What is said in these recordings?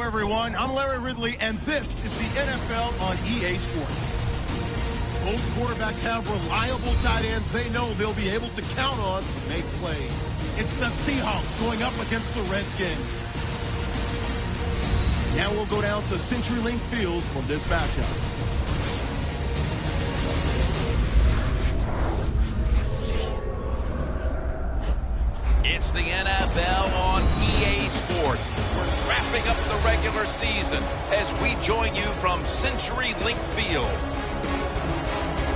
Hello, everyone. I'm Larry Ridley, and this is the NFL on EA Sports. Both quarterbacks have reliable tight ends they know they'll be able to count on to make plays. It's the Seahawks going up against the Redskins. Now we'll go down to CenturyLink Field for this matchup. It's the NFL on EA Sports. We're wrapping up the regular season as we join you from CenturyLink Field.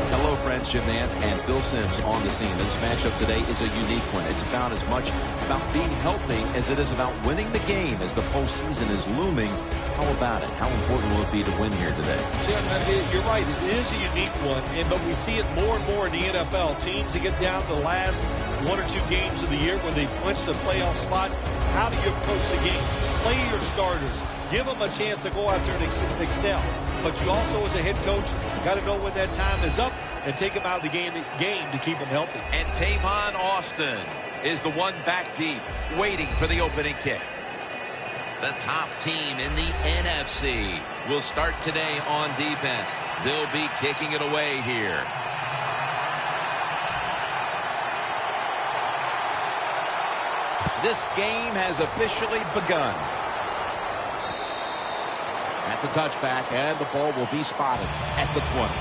Hello, friends. Jim Nance and Phil Simms on the scene. This matchup today is a unique one. It's about as much about being healthy as it is about winning the game as the postseason is looming. How about it? How important will it be to win here today? Jim, you're right. It is a unique one, but we see it more and more in the NFL. Teams that get down to the last one or two games of the year when they've clinched a playoff spot, how do you approach the game? Play your starters. Give them a chance to go out there and excel. But you also, as a head coach, got to know when that time is up and take them out of the game to keep them healthy. And Tavon Austin is the one back deep, waiting for the opening kick. The top team in the NFC will start today on defense. They'll be kicking it away here. This game has officially begun. That's a touchback, and the ball will be spotted at the 20.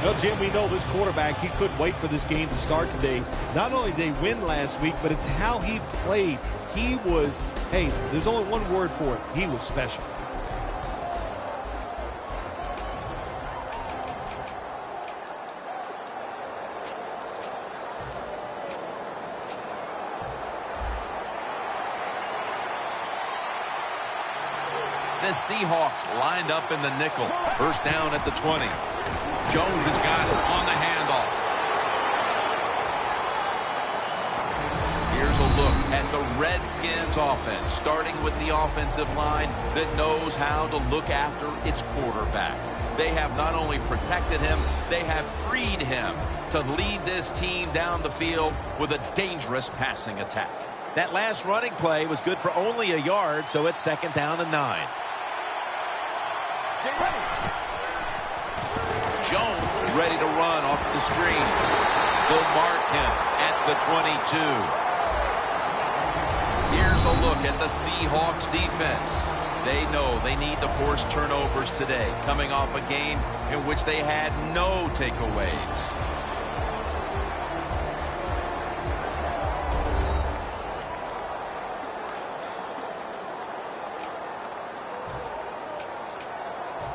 Well, Jim, we know this quarterback, he couldn't wait for this game to start today. Not only did they win last week, but it's how he played. He was, hey, there's only one word for it. He was special. The Seahawks lined up in the nickel. First down at the 20. Jones has got it on the handoff. Here's a look at the Redskins offense, starting with the offensive line that knows how to look after its quarterback. They have not only protected him, they have freed him to lead this team down the field with a dangerous passing attack. That last running play was good for only a yard, so it's second down and 9. Jones ready to run off the screen. They'll mark him at the 22. Here's a look at the Seahawks defense. They know they need to force turnovers today, coming off a game in which they had no takeaways.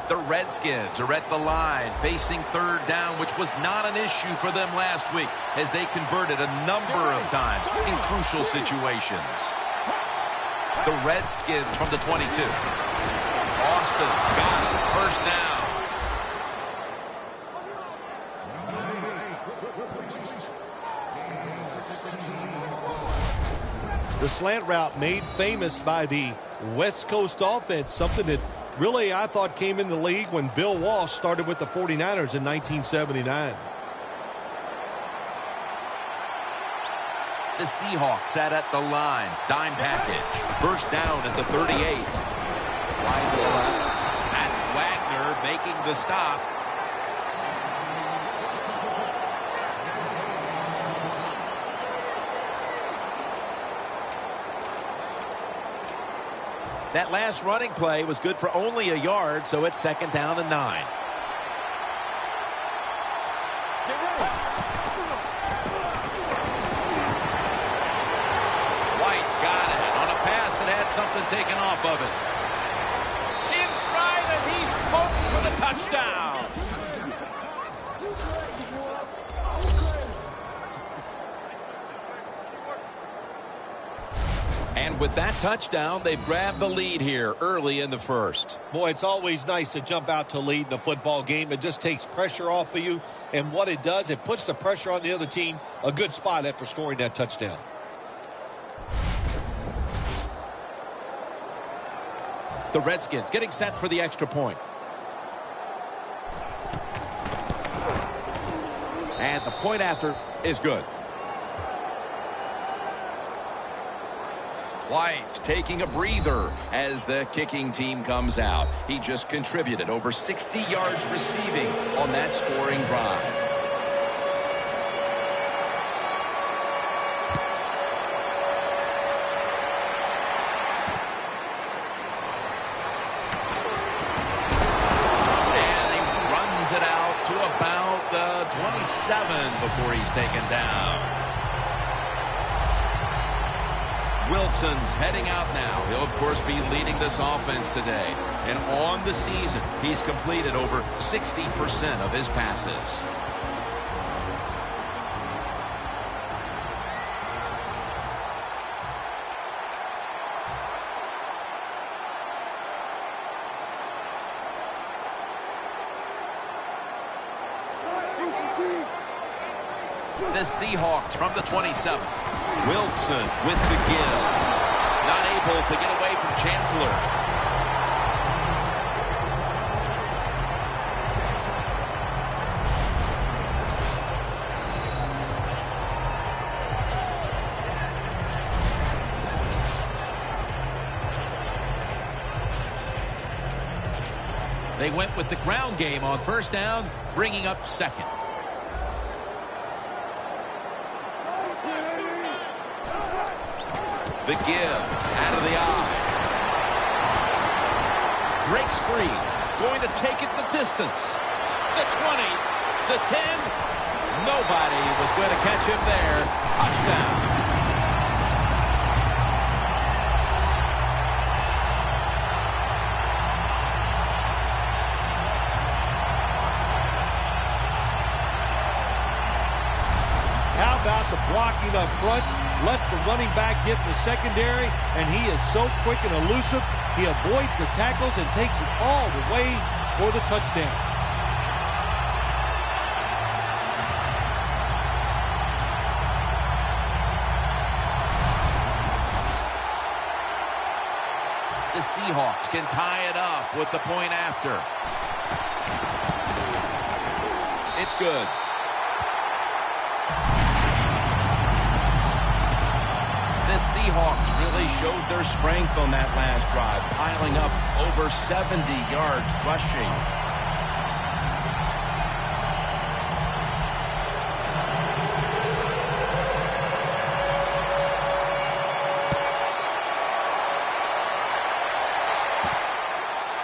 The Redskins are at the line, facing third down, which was not an issue for them last week as they converted a number of times in crucial situations. The Redskins from the 22. Austin's got it. First down. The slant route made famous by the West Coast offense, something that really, I thought came in the league when Bill Walsh started with the 49ers in 1979. The Seahawks sat at the line. Dime package. First down at the 38. Wide to the left. That's Wagner making the stop. That last running play was good for only a yard, so it's second down and 9. White's got it on a pass that had something taken off of it. In stride, and he's home for the touchdown. And with that touchdown, they've grabbed the lead here early in the first. Boy, it's always nice to jump out to lead in a football game. It just takes pressure off of you. And what it does, it puts the pressure on the other team. A good spot after scoring that touchdown. The Redskins getting set for the extra point. And the point after is good. White's taking a breather as the kicking team comes out. He just contributed over 60 yards receiving on that scoring drive. And he runs it out to about the 27 before he's taken down. Wilson's heading out now. He'll, of course, be leading this offense today. And on the season, he's completed over 60% of his passes. The Seahawks from the 27. Wilson with the give. Not able to get away from Chancellor. They went with the ground game on first down, bringing up second. The give, out of the eye. Breaks free, going to take it the distance. The 20, the 10. Nobody was going to catch him there. Touchdown. How about the blocking up front? Lets the running back get in the secondary, and he is so quick and elusive. He avoids the tackles and takes it all the way for the touchdown. The Seahawks can tie it up with the point after. It's good. The Seahawks really showed their strength on that last drive, piling up over 70 yards rushing.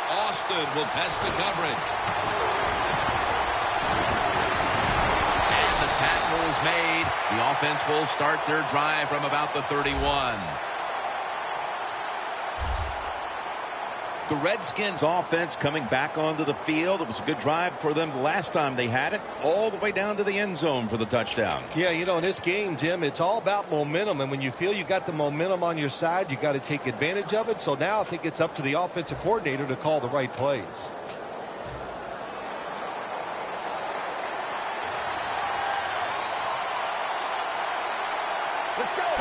Austin will test the coverage. Tackle is made. The offense will start their drive from about the 31. The Redskins offense coming back onto the field. It was a good drive for them the last time they had it, all the way down to the end zone for the touchdown. Yeah, you know, in this game, Jim, it's all about momentum. And when you feel you got the momentum on your side, you got to take advantage of it. So now I think it's up to the offensive coordinator to call the right plays.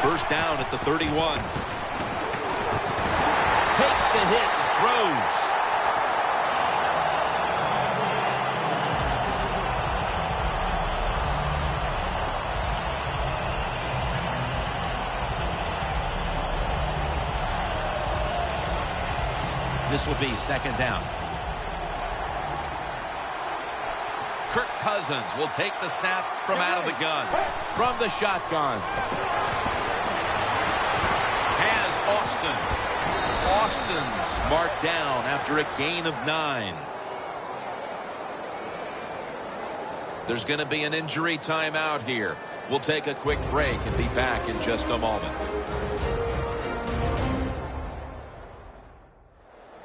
First down at the 31. Takes the hit and throws. This will be second down. Kirk Cousins will take the snap from out of the gun. From the shotgun. Austin's marked down after a gain of 9. There's going to be an injury timeout here. We'll take a quick break and be back in just a moment.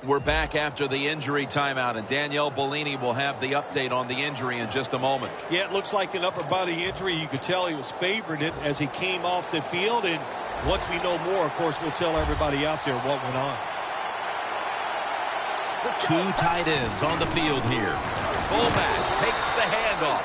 We're back after the injury timeout, and Danielle Bellini will have the update on the injury in just a moment. Yeah, it looks like an upper body injury. You could tell he was favoring it as he came off the field, and once we know more, of course, we'll tell everybody out there what went on. Two tight ends on the field here. Fullback takes the handoff.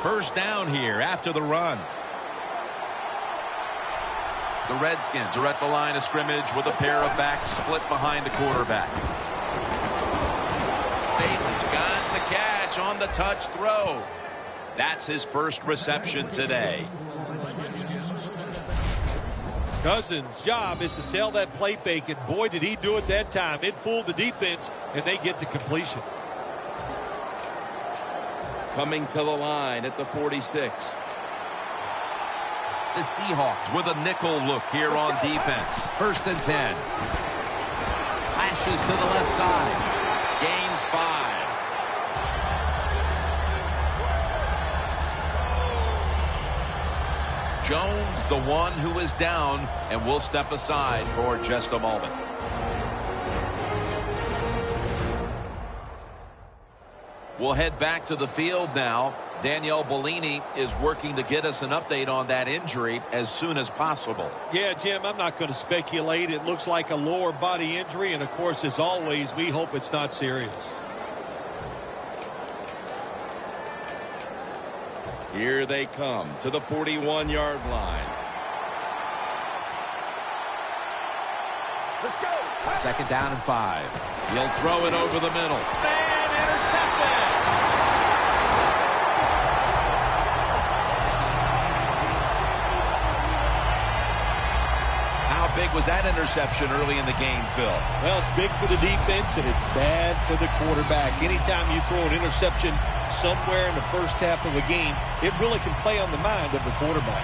First down here after the run. The Redskins are at the line of scrimmage with a pair of backs split behind the quarterback. Bailey's got the catch on the touch throw. That's his first reception today. Cousins' job is to sell that play fake, and boy, did he do it that time. It fooled the defense, and they get the completion. Coming to the line at the 46. The Seahawks with a nickel look here on defense. 1st and 10. Slashes to the left side. Gains 5. Jones, the one who is down, and will step aside for just a moment. We'll head back to the field now. Danielle Bellini is working to get us an update on that injury as soon as possible. Yeah, Jim, I'm not going to speculate. It looks like a lower body injury, and of course, as always, we hope it's not serious. Here they come to the 41-yard line. Let's go. 2nd down and 5. He'll throw it over the middle. And intercepted. How big was that interception early in the game, Phil? Well, it's big for the defense, and it's bad for the quarterback. Anytime you throw an interception somewhere in the first half of a game, it really can play on the mind of the quarterback.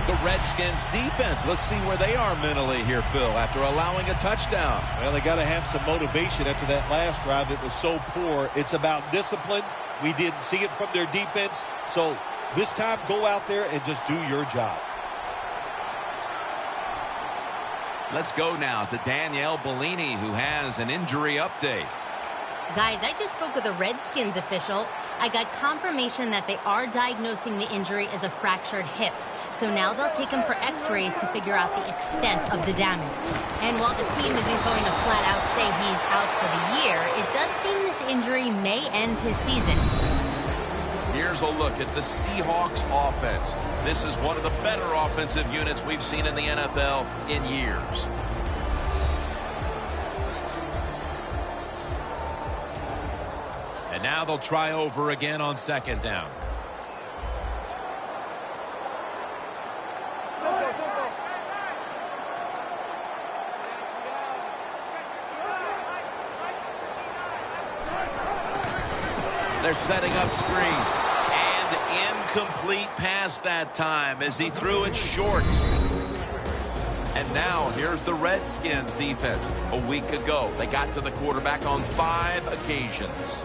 The Redskins defense, let's see where they are mentally here, Phil, after allowing a touchdown. Well, they got to have some motivation after that last drive. It was so poor. It's about discipline. We didn't see it from their defense. So this time, go out there and just do your job. Let's go now to Danielle Bellini, who has an injury update. Guys, I just spoke with a Redskins official. I got confirmation that they are diagnosing the injury as a fractured hip. So now they'll take him for x-rays to figure out the extent of the damage. And while the team isn't going to flat out say he's out for the year, it does seem this injury may end his season. Here's a look at the Seahawks offense. This is one of the better offensive units we've seen in the NFL in years. And now they'll try over again on 2nd down. They're setting up screen. And incomplete pass that time as he threw it short. And now here's the Redskins defense. A week ago, they got to the quarterback on 5 occasions.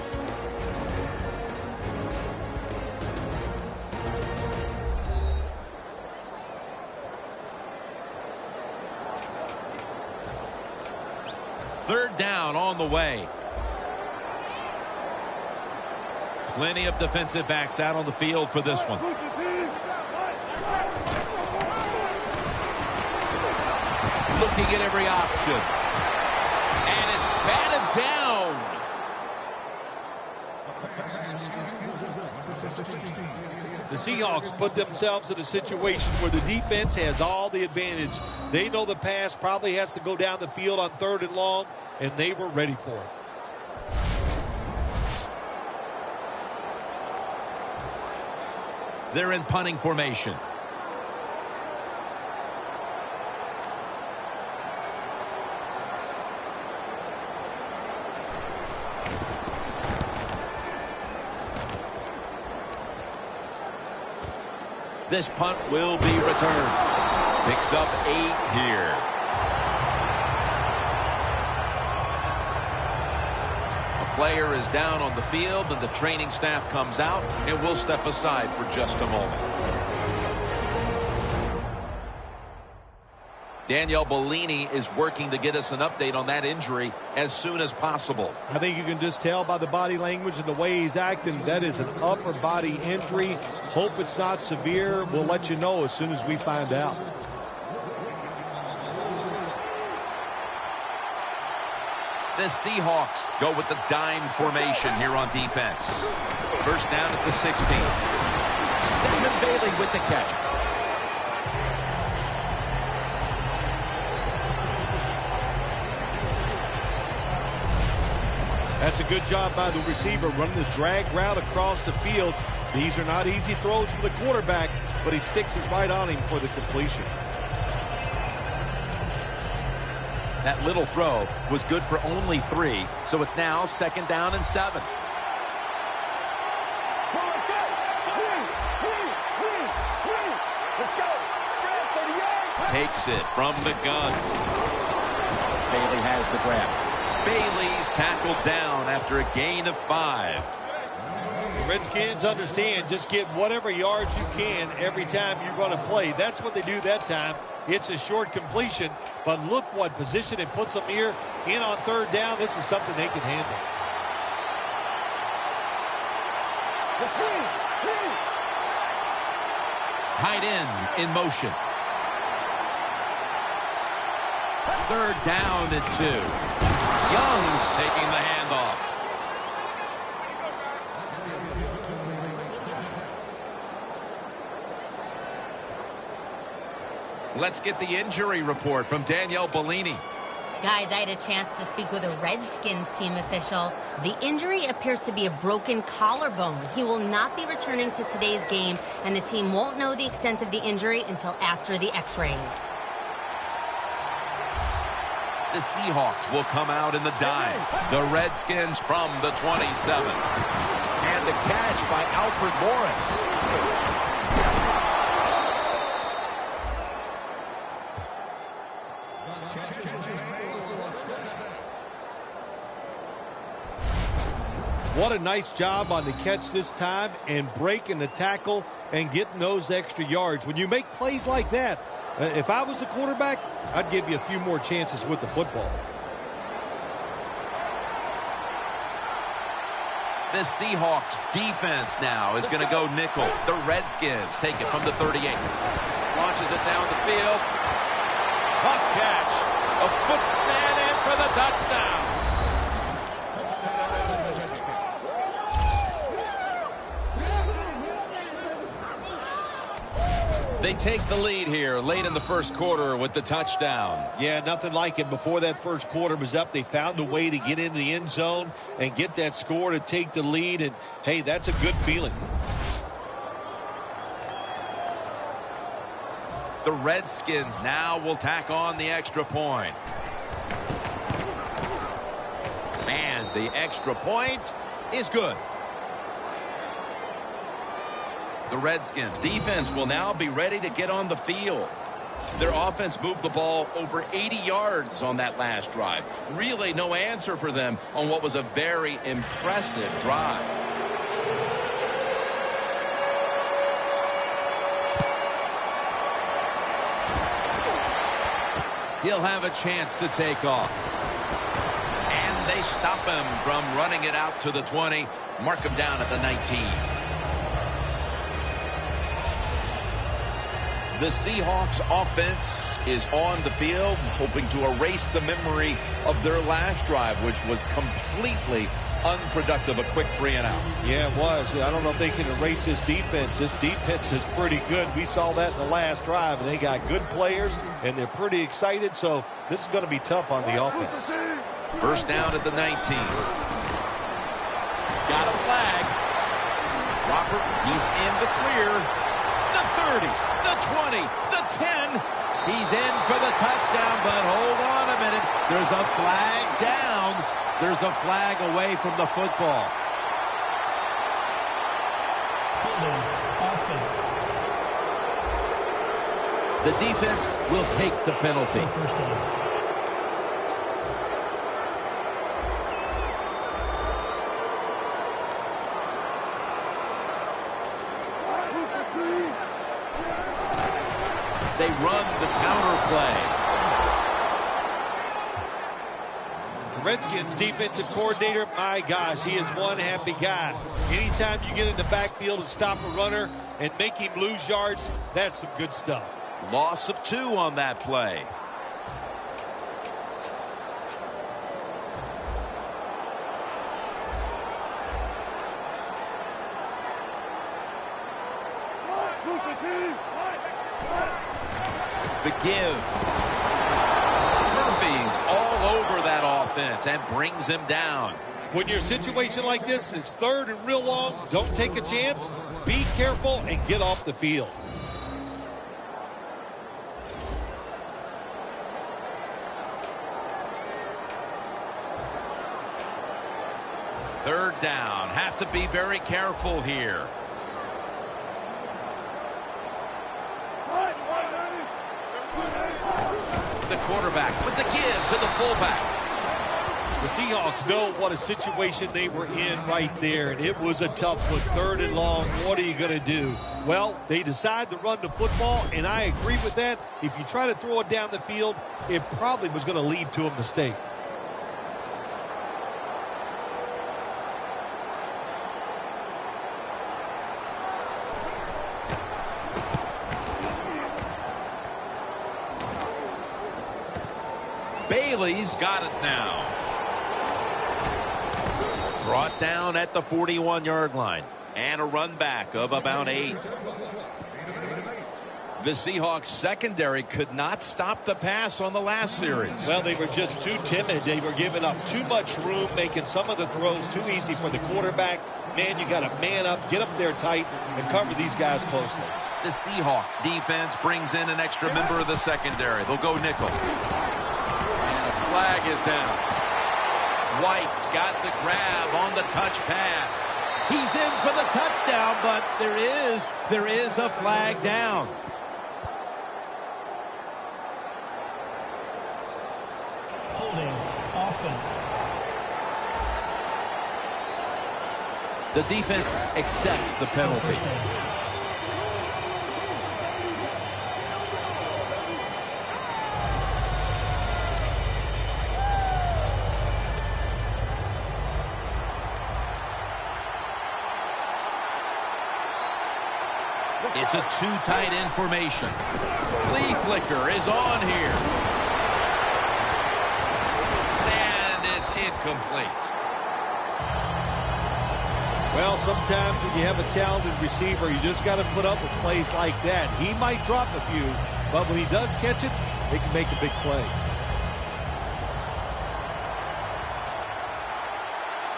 Third down on the way. Plenty of defensive backs out on the field for this one. Looking at every option. And it's batted down. The Seahawks put themselves in a situation where the defense has all the advantage. They know the pass probably has to go down the field on 3rd and long, and they were ready for it. They're in punting formation. This punt will be returned. Picks up 8 here. Player is down on the field, and the training staff comes out and will step aside for just a moment. Danielle Bellini is working to get us an update on that injury as soon as possible. I think you can just tell by the body language and the way he's acting that is an upper body injury. Hope it's not severe. We'll let you know as soon as we find out. The Seahawks go with the dime formation here on defense. 1st down at the 16. Stephen Bailey with the catch. That's a good job by the receiver, running the drag route across the field. These are not easy throws for the quarterback, but he sticks his right on him for the completion. That little throw was good for only 3, so it's now 2nd down and 7. Takes it from the gun. Bailey has the grab. Bailey's tackled down after a gain of 5. The Redskins understand, just get whatever yards you can every time you run a play. That's what they do that time. It's a short completion, but look what position it puts them here in on 3rd down. This is something they can handle. Tight end in motion. 3rd down and 2. Young's taking the handoff. Let's get the injury report from Danielle Bellini. Guys, I had a chance to speak with a Redskins team official. The injury appears to be a broken collarbone. He will not be returning to today's game, and the team won't know the extent of the injury until after the x-rays. The Seahawks will come out in the dime. The Redskins from the 27. And the catch by Alfred Morris. What a nice job on the catch this time and breaking the tackle and getting those extra yards. When you make plays like that, if I was the quarterback, I'd give you a few more chances with the football. The Seahawks defense now is going to go nickel. The Redskins take it from the 38. Launches it down the field. Tough catch. A foot man in for the touchdown. They take the lead here late in the first quarter with the touchdown. Yeah, nothing like it. Before that first quarter was up, they found a way to get into the end zone and get that score to take the lead. And, hey, that's a good feeling. The Redskins now will tack on the extra point. And the extra point is good. The Redskins defense will now be ready to get on the field. Their offense moved the ball over 80 yards on that last drive. Really no answer for them on what was a very impressive drive. He'll have a chance to take off. And they stop him from running it out to the 20. Mark him down at the 19. The Seahawks offense is on the field, hoping to erase the memory of their last drive, which was completely unproductive, a quick 3-and-out. Yeah, it was. I don't know if they can erase this defense. This defense is pretty good. We saw that in the last drive, and they got good players, and they're pretty excited, so this is going to be tough on the offense. First down at the 19. Got a flag. Robert, he's in the clear. The 30. The 20, the 10. He's in for the touchdown, but hold on a minute. There's a flag down. There's a flag away from the football. Offense. The defense will take the penalty. First down. They run the counter play. The Redskins defensive coordinator, my gosh, he is one happy guy. Anytime you get in the backfield and stop a runner and make him lose yards, that's some good stuff. Loss of 2 on that play. The give. Murphy's all over that offense and brings him down. When you're in a situation like this, it's third and real long, don't take a chance, be careful, and get off the field. Third down. Have to be very careful here. The quarterback with the give to the fullback. The Seahawks know what a situation they were in right there, and it was a tough one. Third and long, what are you going to do? Well, they decide to run the football, and I agree with that. If you try to throw it down the field, it probably was going to lead to a mistake. Bailey's got it now. Brought down at the 41-yard line. And a run back of about 8. The Seahawks secondary could not stop the pass on the last series. Well, they were just too timid. They were giving up too much room, making some of the throws too easy for the quarterback. Man, you got to man up, get up there tight, and cover these guys closely. The Seahawks defense brings in an extra member of the secondary. They'll go nickel. And a flag is down. White's got the grab on the touch pass. He's in for the touchdown, but there is a flag down. Holding offense. The defense accepts the penalty. It's a too tight in formation. Flea flicker is on here. And it's incomplete. Well, sometimes when you have a talented receiver, you just got to put up with plays like that. He might drop a few, but when he does catch it, they can make a big play.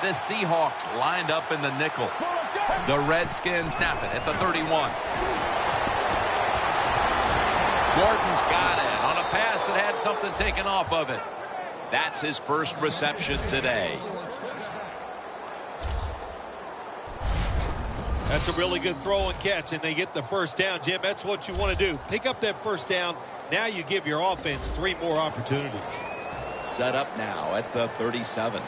The Seahawks lined up in the nickel. The Redskins snap it at the 31. Jordan's got it on a pass that had something taken off of it. That's his first reception today. That's a really good throw and catch, and they get the first down. Jim, that's what you want to do. Pick up that first down. Now you give your offense 3 more opportunities. Set up now at the 37.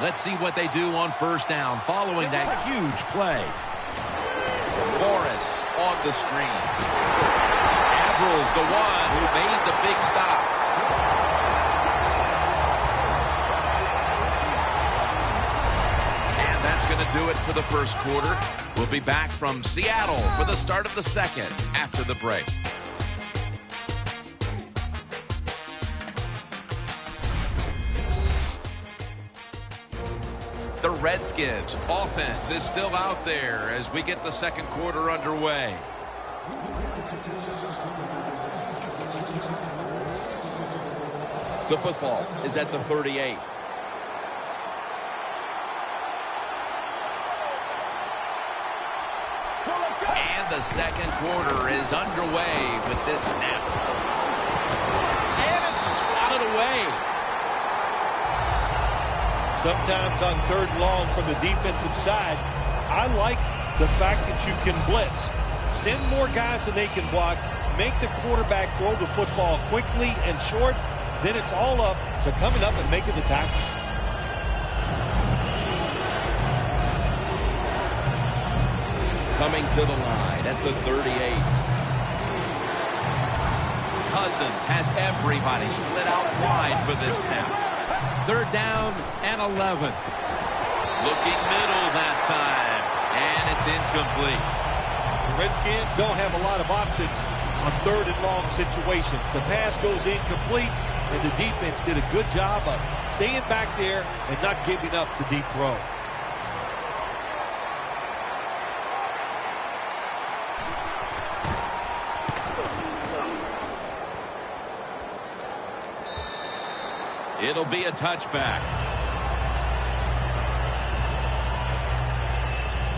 Let's see what they do on first down following that huge play. Morris on the screen. Avril's the one who made the big stop. And that's going to do it for the first quarter. We'll be back from Seattle for the start of the second after the break. The Redskins offense is still out there as we get the second quarter underway. The football is at the 38. And the second quarter is underway with this snap. And it's swatted away. Sometimes on third and long from the defensive side, I like the fact that you can blitz. Send more guys than they can block. Make the quarterback throw the football quickly and short. Then it's all up to coming up and making the tackle. Coming to the line at the 38. Cousins has everybody split out wide for this snap. Third down and 11. Looking middle that time. And it's incomplete. The Redskins don't have a lot of options on third and long situations. The pass goes incomplete, and the defense did a good job of staying back there and not giving up the deep throw. It'll be a touchback.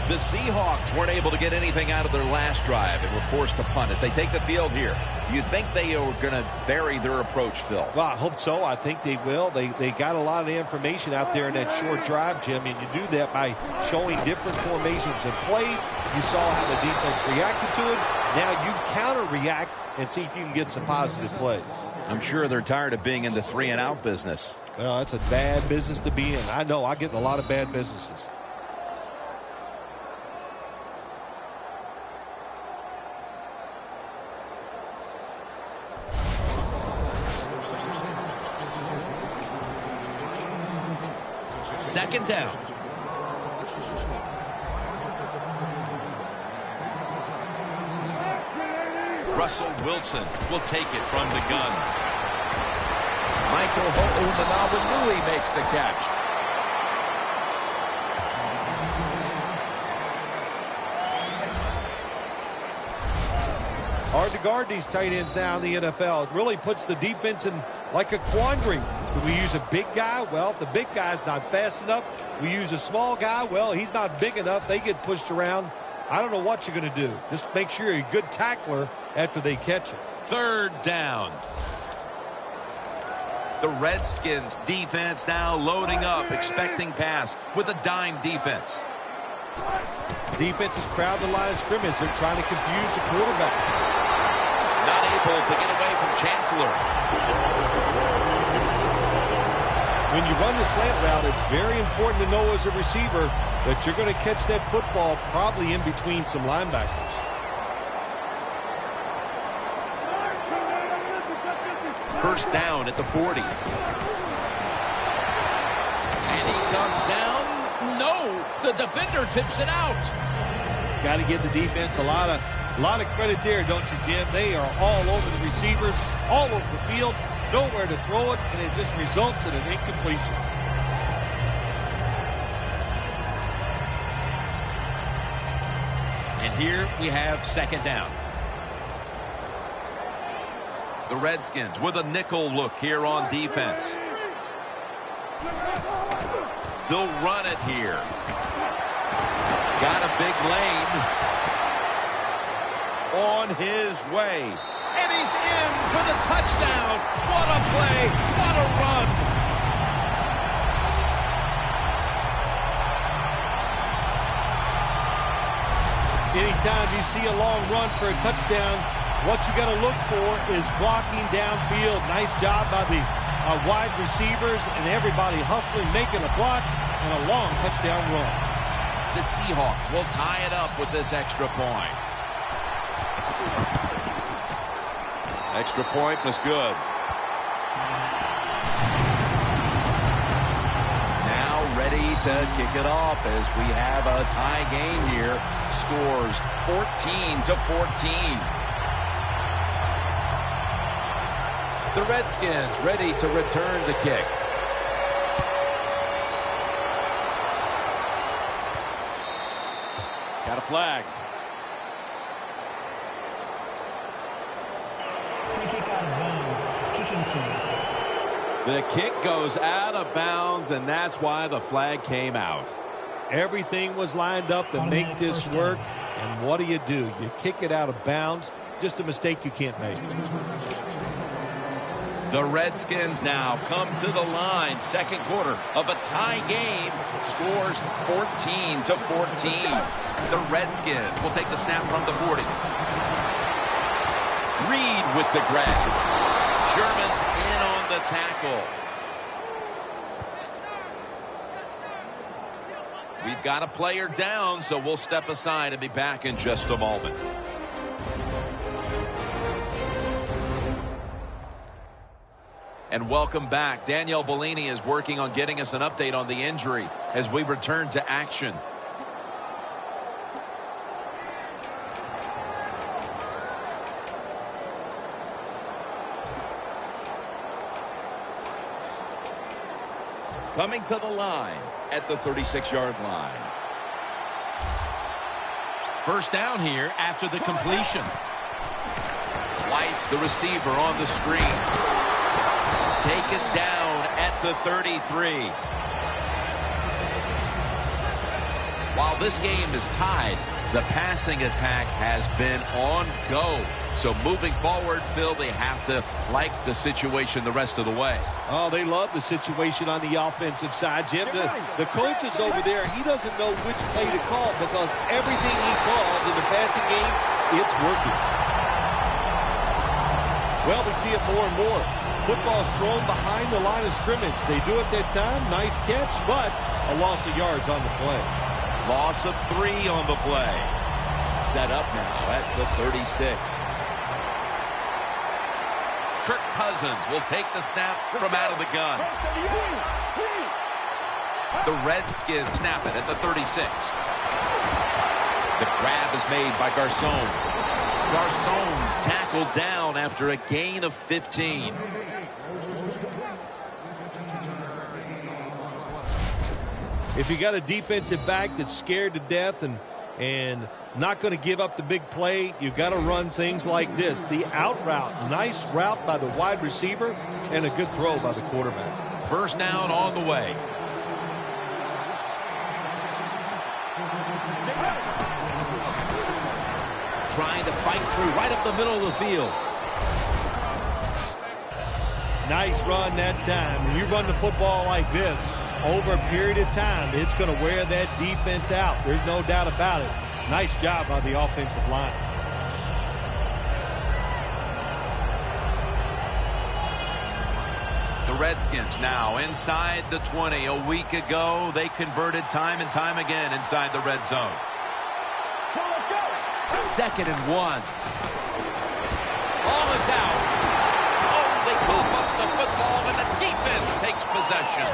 The Seahawks weren't able to get anything out of their last drive and were forced to punt as they take the field here. Do you think they are going to vary their approach, Phil? Well, I hope so. I think they will. They got a lot of information out there in that short drive, Jim, and you do that by showing different formations and plays. You saw how the defense reacted to it. Now you counter-react and see if you can get some positive plays. I'm sure they're tired of being in the 3-and-out business. Well, it's a bad business to be in. I know. I get in a lot of bad businesses. Second down. Russell Wilson will take it from the gun. Michael Ho'omanawinui makes the catch. Hard to guard these tight ends now in the NFL. It really puts the defense in like a quandary. Do we use a big guy? Well, if the big guy's not fast enough, we use a small guy. Well, he's not big enough. They get pushed around. I don't know what you're going to do. Just make sure you're a good tackler after they catch it. Third down. The Redskins defense now loading up, expecting pass with a dime defense. Defense is crowding the line of scrimmage. They're trying to confuse the quarterback. Not able to get away from Chancellor. When you run the slant route, it's very important to know as a receiver that you're going to catch that football probably in between some linebackers. First down at the 40. And he comes down. No, the defender tips it out. Got to give the defense a lot of credit there, don't you, Jim? They are all over the receivers, all over the field, nowhere to throw it, and it just results in an incompletion. And here we have second down. The Redskins with a nickel look here on defense. They'll run it here. Got a big lane. On his way. And he's in for the touchdown. What a play. What a run. Anytime you see a long run for a touchdown, what you got to look for is blocking downfield. Nice job by the wide receivers and everybody hustling, making a block, and a long touchdown run. The Seahawks will tie it up with this extra point. Extra point was good. Now ready to kick it off as we have a tie game here. Scores 14-14. The Redskins ready to return the kick. Got a flag. Free kick out of bounds. Kicking team. The kick goes out of bounds, and that's why the flag came out. Everything was lined up to make this work, and what do? You kick it out of bounds. Just a mistake you can't make. The Redskins now come to the line. Second quarter of a tie game. Scores 14-14. The Redskins will take the snap from the 40. Reed with the grab. Sherman's in on the tackle. We've got a player down, so we'll step aside and be back in just a moment. And welcome back. Danielle Bellini is working on getting us an update on the injury as we return to action. Coming to the line at the 36-yard line. First down here after the completion. White's the receiver on the screen. Taken down at the 33. While this game is tied, the passing attack has been on go. So moving forward, Phil, they have to like the situation the rest of the way. Oh, they love the situation on the offensive side, Jim. The coach is over there. He doesn't know which play to call because everything he calls in the passing game, it's working. Well, we see it more and more. Football's thrown behind the line of scrimmage. They do it that time. Nice catch, but a loss of yards on the play. Loss of 3 on the play. Set up now at the 36. Kirk Cousins will take the snap from out of the gun. The Redskins snap it at the 36. The grab is made by Garcon. Garcon's tackled down after a gain of 15. If you got a defensive back that's scared to death and not going to give up the big play, you've got to run things like this. The out route, nice route by the wide receiver, and a good throw by the quarterback. First down on the way. Trying to fight through right up the middle of the field. Nice run that time. When you run the football like this, over a period of time, it's going to wear that defense out. There's no doubt about it. Nice job by the offensive line. The Redskins now inside the 20. A week ago, they converted time and time again inside the red zone. 2nd and 1. Ball is out. Oh, they cough up the football, and the defense takes possession.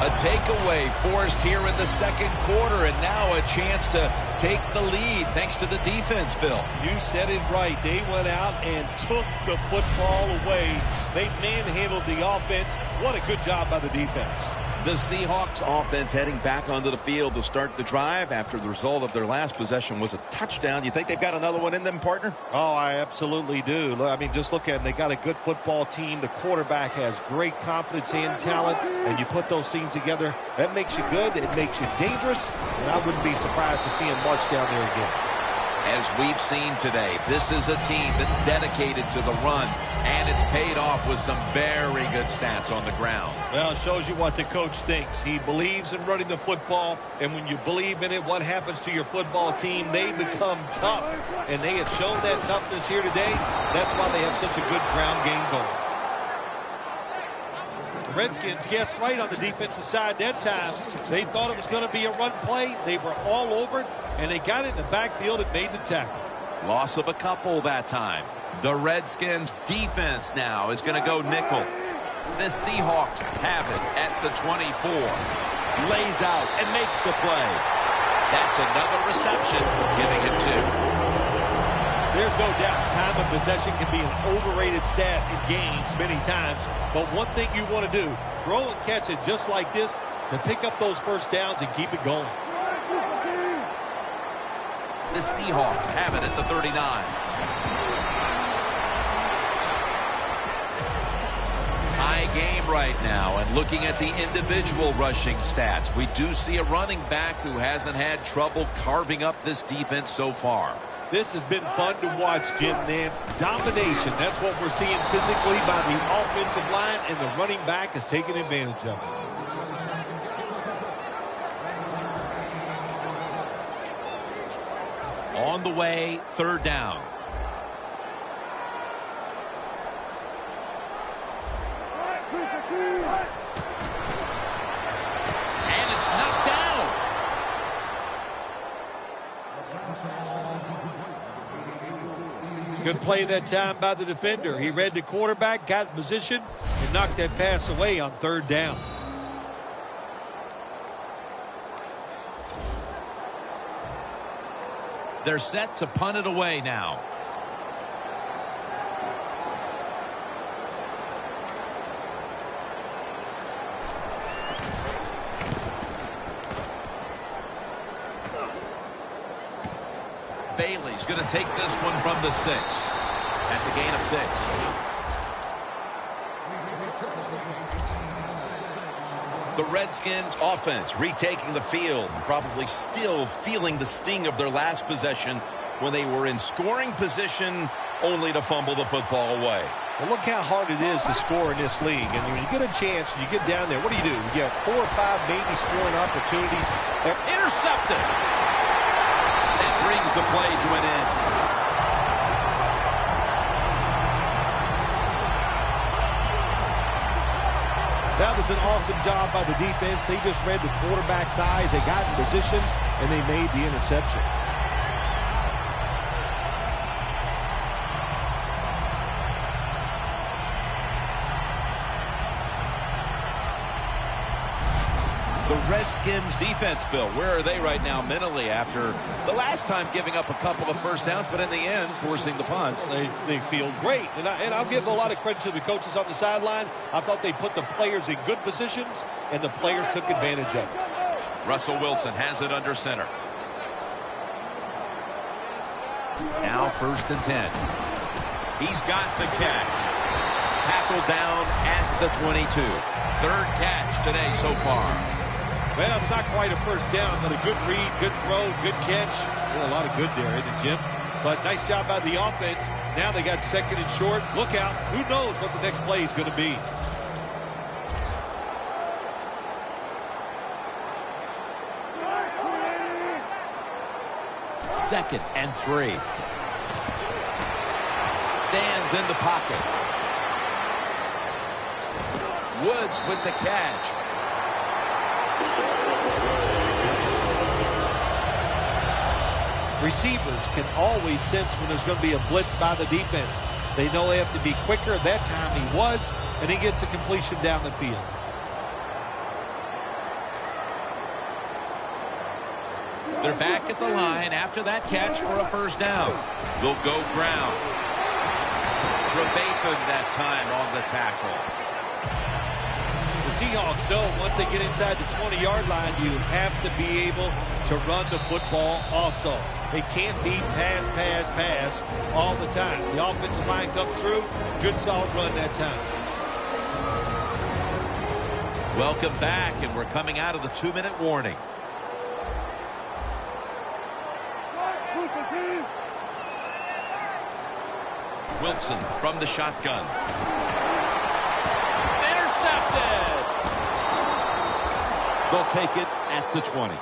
A takeaway forced here in the 2nd quarter, and now a chance to take the lead thanks to the defense, Phil. You said it right. They went out and took the football away. They manhandled the offense. What a good job by the defense. The Seahawks offense heading back onto the field to start the drive after the result of their last possession was a touchdown. You think they've got another one in them, partner? Oh, I absolutely do. I mean, just look at them. They got a good football team. The quarterback has great confidence and talent, and you put those things together, that makes you good. It makes you dangerous, and I wouldn't be surprised to see him march down there again. As we've seen today, this is a team that's dedicated to the run, and it's paid off with some very good stats on the ground. Well, it shows you what the coach thinks. He believes in running the football, and when you believe in it, what happens to your football team? They become tough, and they have shown that toughness here today. That's why they have such a good ground game going. The Redskins guessed right on the defensive side that time. They thought it was going to be a run play. They were all over it, and they got it in the backfield and made the tackle. Loss of a couple that time. The Redskins defense now is going to go nickel. The Seahawks have it at the 24. Lays out and makes the play. That's another reception, giving him 2. There's no doubt time of possession can be an overrated stat in games many times. But one thing you want to do, throw and catch it just like this to pick up those first downs and keep it going. The Seahawks have it at the 39. High game right now, and looking at the individual rushing stats, we do see a running back who hasn't had trouble carving up this defense so far. This has been fun to watch, Jim Nance. Domination, that's what we're seeing physically by the offensive line, and the running back is taking advantage of it. On the way, 3rd down. And it's knocked down. Good play that time by the defender. He read the quarterback, got in position, and knocked that pass away on 3rd down. They're set to punt it away now. Bailey's going to take this one from the 6. That's a gain of 6. The Redskins offense retaking the field, probably still feeling the sting of their last possession when they were in scoring position only to fumble the football away. Well, look how hard it is to score in this league. And when you get a chance and you get down there, what do? You get 4 or 5 maybe scoring opportunities. Intercepted. That brings the play to an end. That was an awesome job by the defense. They just read the quarterback's eyes. They got in position, and they made the interception. The Redskins defense, Phil, where are they right now mentally after the last time giving up a couple of first downs, but in the end, forcing the punt? They feel great. And I'll give a lot of credit to the coaches on the sideline. I thought they put the players in good positions, and the players took advantage of it. Russell Wilson has it under center. Now 1st and 10. He's got the catch. Tackled down at the 22. 3rd catch today so far. Well, it's not quite a first down, but a good read, good throw, good catch. A lot of good there, isn't it, Jim? But nice job by the offense. Now they got 2nd and short. Look out. Who knows what the next play is going to be. Second and 3. Stands in the pocket. Woods with the catch. Receivers can always sense when there's going to be a blitz by the defense. They know they have to be quicker. That time he was, and he gets a completion down the field. They're back at the line after that catch for a first down. They'll go ground. Trevathan that time on the tackle. The Seahawks know once they get inside the 20-yard line, you have to be able to run the football also. They can't be pass, pass, pass all the time. The offensive line comes through. Good, solid run that time. Welcome back, and we're coming out of the 2-minute warning. Wilson from the shotgun. Intercepted! They'll take it at the 20.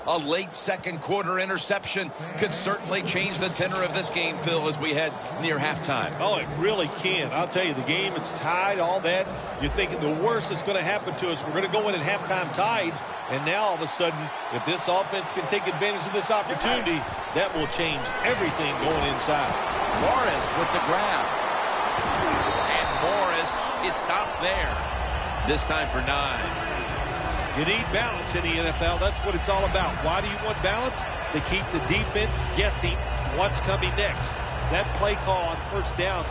A late 2nd quarter interception could certainly change the tenor of this game, Phil, as we head near halftime. Oh, it really can. I'll tell you, the game, it's tied, all that. You're thinking the worst that's going to happen to us. We're going to go in at halftime tied. And now, all of a sudden, if this offense can take advantage of this opportunity, that will change everything going inside. Morris with the grab. And Morris is stopped there. This time for 9. You need balance in the NFL. That's what it's all about. Why do you want balance? To keep the defense guessing what's coming next. That play call on first down,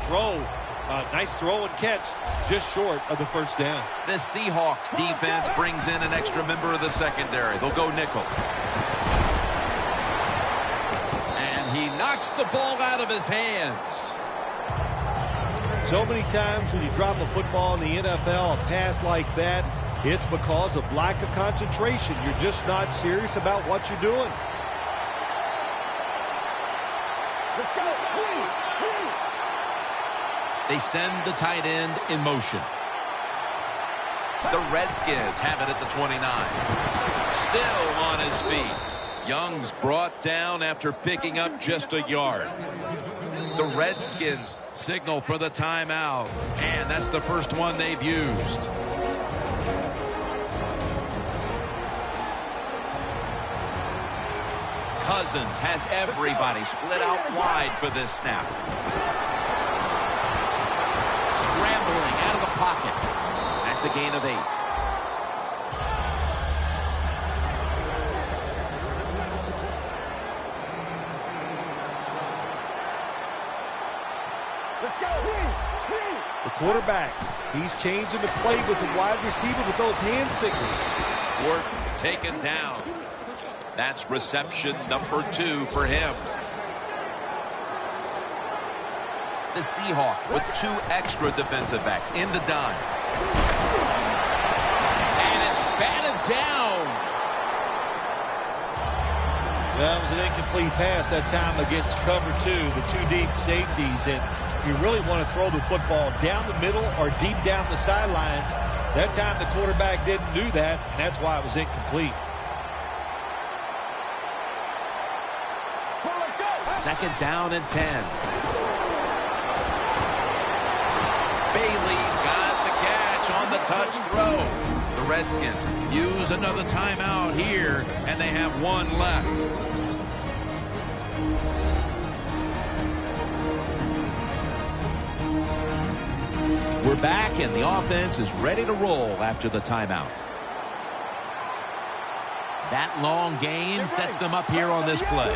nice throw and catch, just short of the first down. The Seahawks defense brings in an extra member of the secondary. They'll go nickel. And he knocks the ball out of his hands. So many times when you drop a football in the NFL, a pass like that, it's because of lack of concentration. You're just not serious about what you're doing. Let's go. They send the tight end in motion. The Redskins have it at the 29. Still on his feet. Young's brought down after picking up just a yard. The Redskins signal for the timeout, and that's the first one they've used. Cousins has everybody split out wide for this snap. Scrambling out of the pocket. That's a gain of 8. Let's go. The quarterback, he's changing the play with the wide receiver with those hand signals. Wharton taken down. That's reception number 2 for him. The Seahawks with 2 extra defensive backs in the dime. And it's batted down. That was an incomplete pass that time against cover 2, the 2 deep safeties. And you really want to throw the football down the middle or deep down the sidelines. That time the quarterback didn't do that, and that's why it was incomplete. Second down and 10. Bailey's got the catch on the touch throw. The Redskins use another timeout here, and they have 1 left. We're back, and the offense is ready to roll after the timeout. That long gain sets them up here on this play.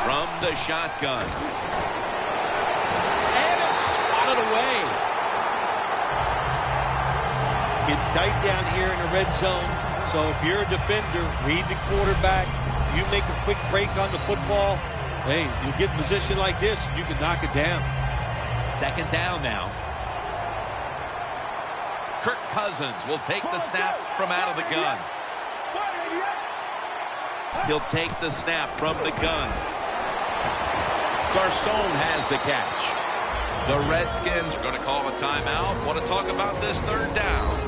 From the shotgun. And it's spotted away. It's tight down here in the red zone. So if you're a defender, read the quarterback. You make a quick break on the football. Hey, you get in a position like this, you can knock it down. Second down now. Kirk Cousins will take the snap from out of the gun. He'll take the snap from the gun. Garcon has the catch. The Redskins are going to call a timeout. Want to talk about this third down.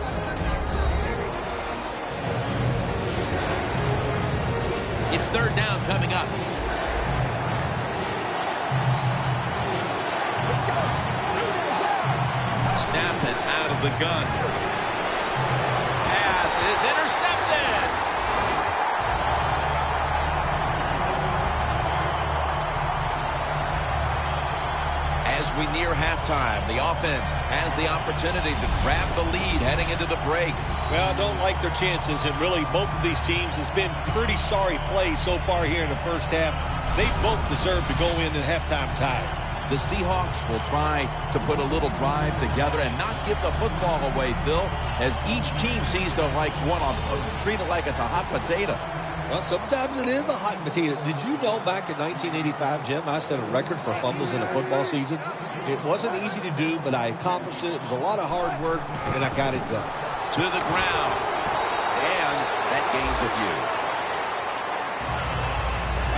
It's third down coming up. Snap it out of the gun. Pass is intercepted. As we near halftime, the offense has the opportunity to grab the lead heading into the break. Well, I don't like their chances, and really both of these teams has been pretty sorry play so far here in the first half. They both deserve to go in at halftime tied. The Seahawks will try to put a little drive together and not give the football away, Phil, as each team seems to treat it like it's a hot potato. Well, sometimes it is a hot potato. Did you know back in 1985, Jim, I set a record for fumbles in a football season? It wasn't easy to do, but I accomplished it. It was a lot of hard work, and I got it done. To the ground. And that gains a few.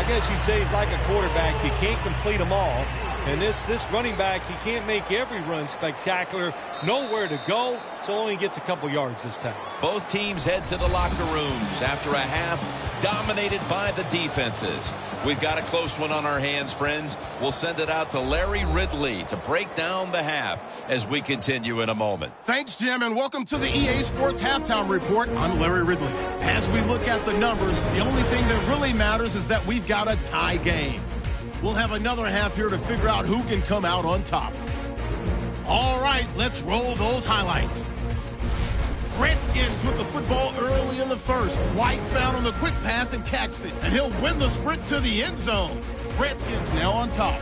I guess you'd say he's like a quarterback. You can't complete them all. And this running back, he can't make every run spectacular. Nowhere to go, so only gets a couple yards this time. Both teams head to the locker rooms after a half dominated by the defenses. We've got a close one on our hands, friends. We'll send it out to Larry Ridley to break down the half as we continue in a moment. Thanks, Jim, and welcome to the EA Sports Halftime Report. I'm Larry Ridley. As we look at the numbers, the only thing that really matters is that we've got a tie game. We'll have another half here to figure out who can come out on top. All right, let's roll those highlights. Redskins with the football early in the first. White found on the quick pass and catched it, and he'll win the sprint to the end zone. Redskins now on top.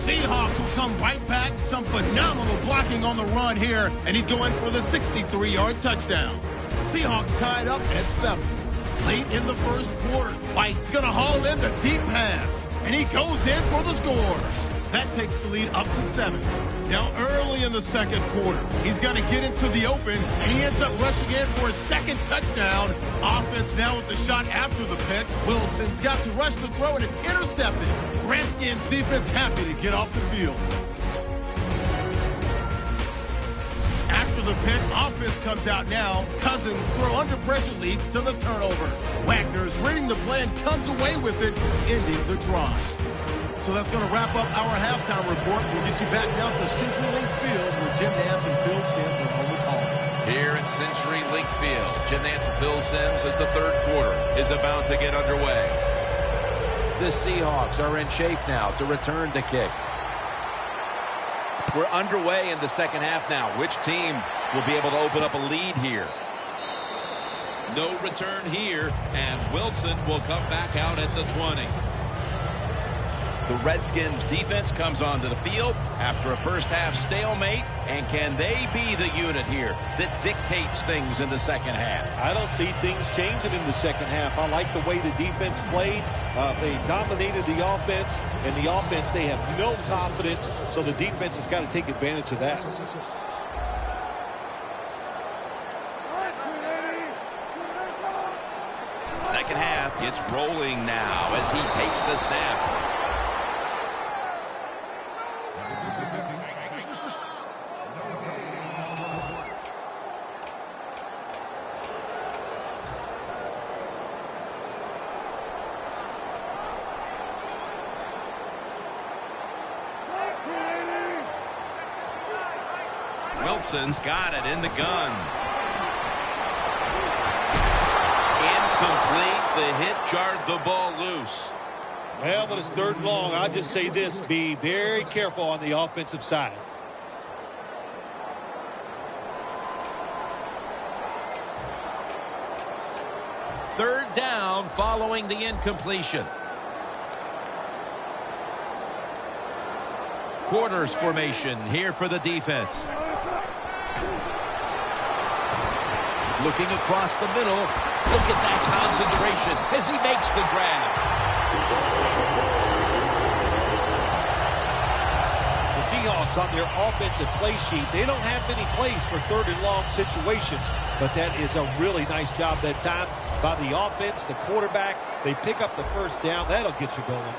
Seahawks will come right back. Some phenomenal blocking on the run here, and he's going for the 63-yard touchdown. Seahawks tied up at 7. Late in the first quarter, White's going to haul in the deep pass, and he goes in for the score. That takes the lead up to 7. Now early in the second quarter, he's going to get into the open, and he ends up rushing in for his second touchdown. Offense now with the shot after the pick. Wilson's got to rush the throw, and it's intercepted. Redskins defense happy to get off the field. After the pick, offense comes out now. Cousins throw under pressure leads to the turnover. Wagner's reading the play and comes away with it, ending the drive. So that's going to wrap up our halftime report. We'll get you back now to CenturyLink Field where Jim Nance and Phil Sims are home to call. Here at CenturyLink Field, Jim Nance and Phil Sims as the third quarter is about to get underway. The Seahawks are in shape now to return the kick. We're underway in the second half now. Which team will be able to open up a lead here? No return here, and Wilson will come back out at the 20. The Redskins defense comes onto the field after a first-half stalemate, and can they be the unit here that dictates things in the second half? I don't see things changing in the second half. I like the way the defense played. They dominated the offense, and the offense, they have no confidence, so the defense has got to take advantage of that. Second half gets rolling now as he takes the snap. Wilson's got it in the gun. Incomplete. The hit jarred the ball loose. Well, but it's 3rd and long. I'll just say this. Be very careful on the offensive side. Third down following the incompletion. Quarters formation here for the defense. Looking across the middle. Look at that concentration as he makes the grab. The Seahawks on their offensive play sheet, they don't have many plays for 3rd and long situations, but that is a really nice job that time by the offense, the quarterback. They pick up the first down. That'll get you going.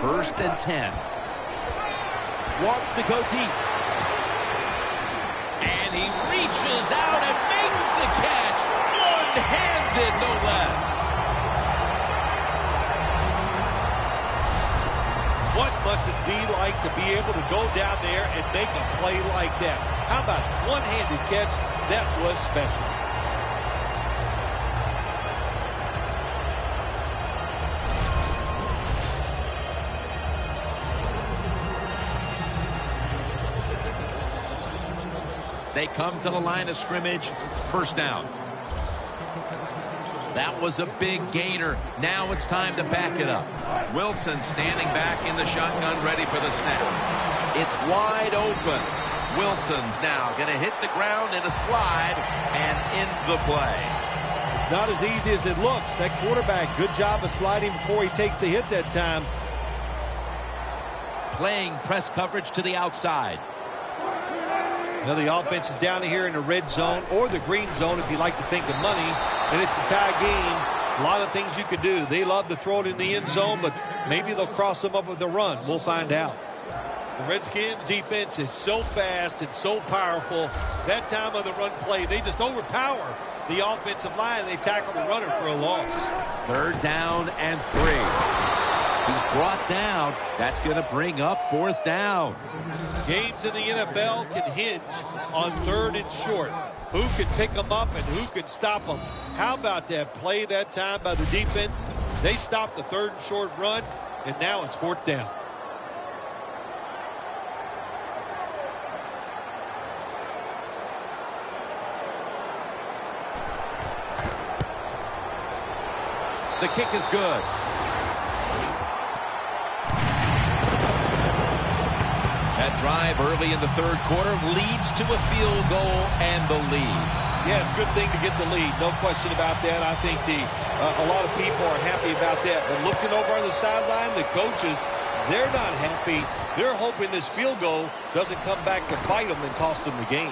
1st and 10. Wants to go deep. And he reaches out and makes the catch. One-handed, no less. What must it be like to be able to go down there and make a play like that? How about a one-handed catch? That was special. They come to the line of scrimmage. 1st down. That was a big gainer. Now it's time to back it up. Wilson standing back in the shotgun, ready for the snap. It's wide open. Wilson's now going to hit the ground in a slide and in the play. It's not as easy as it looks. That quarterback, good job of sliding before he takes the hit that time. Playing press coverage to the outside. Now the offense is down here in the red zone or the green zone if you like to think of money. And it's a tie game. A lot of things you could do. They love to throw it in the end zone, but maybe they'll cross them up with a run. We'll find out. The Redskins defense is so fast and so powerful. That time of the run play, they just overpower the offensive line. They tackle the runner for a loss. 3rd down and 3. He's brought down. That's going to bring up 4th down. Games in the NFL can hinge on 3rd and short. Who can pick them up and who can stop them? How about that play that time by the defense? They stopped the 3rd and short run, and now it's 4th down. The kick is good. That drive early in the 3rd quarter leads to a field goal and the lead. Yeah, it's a good thing to get the lead. No question about that. I think a lot of people are happy about that. But looking over on the sideline, the coaches, they're not happy. They're hoping this field goal doesn't come back to bite them and cost them the game.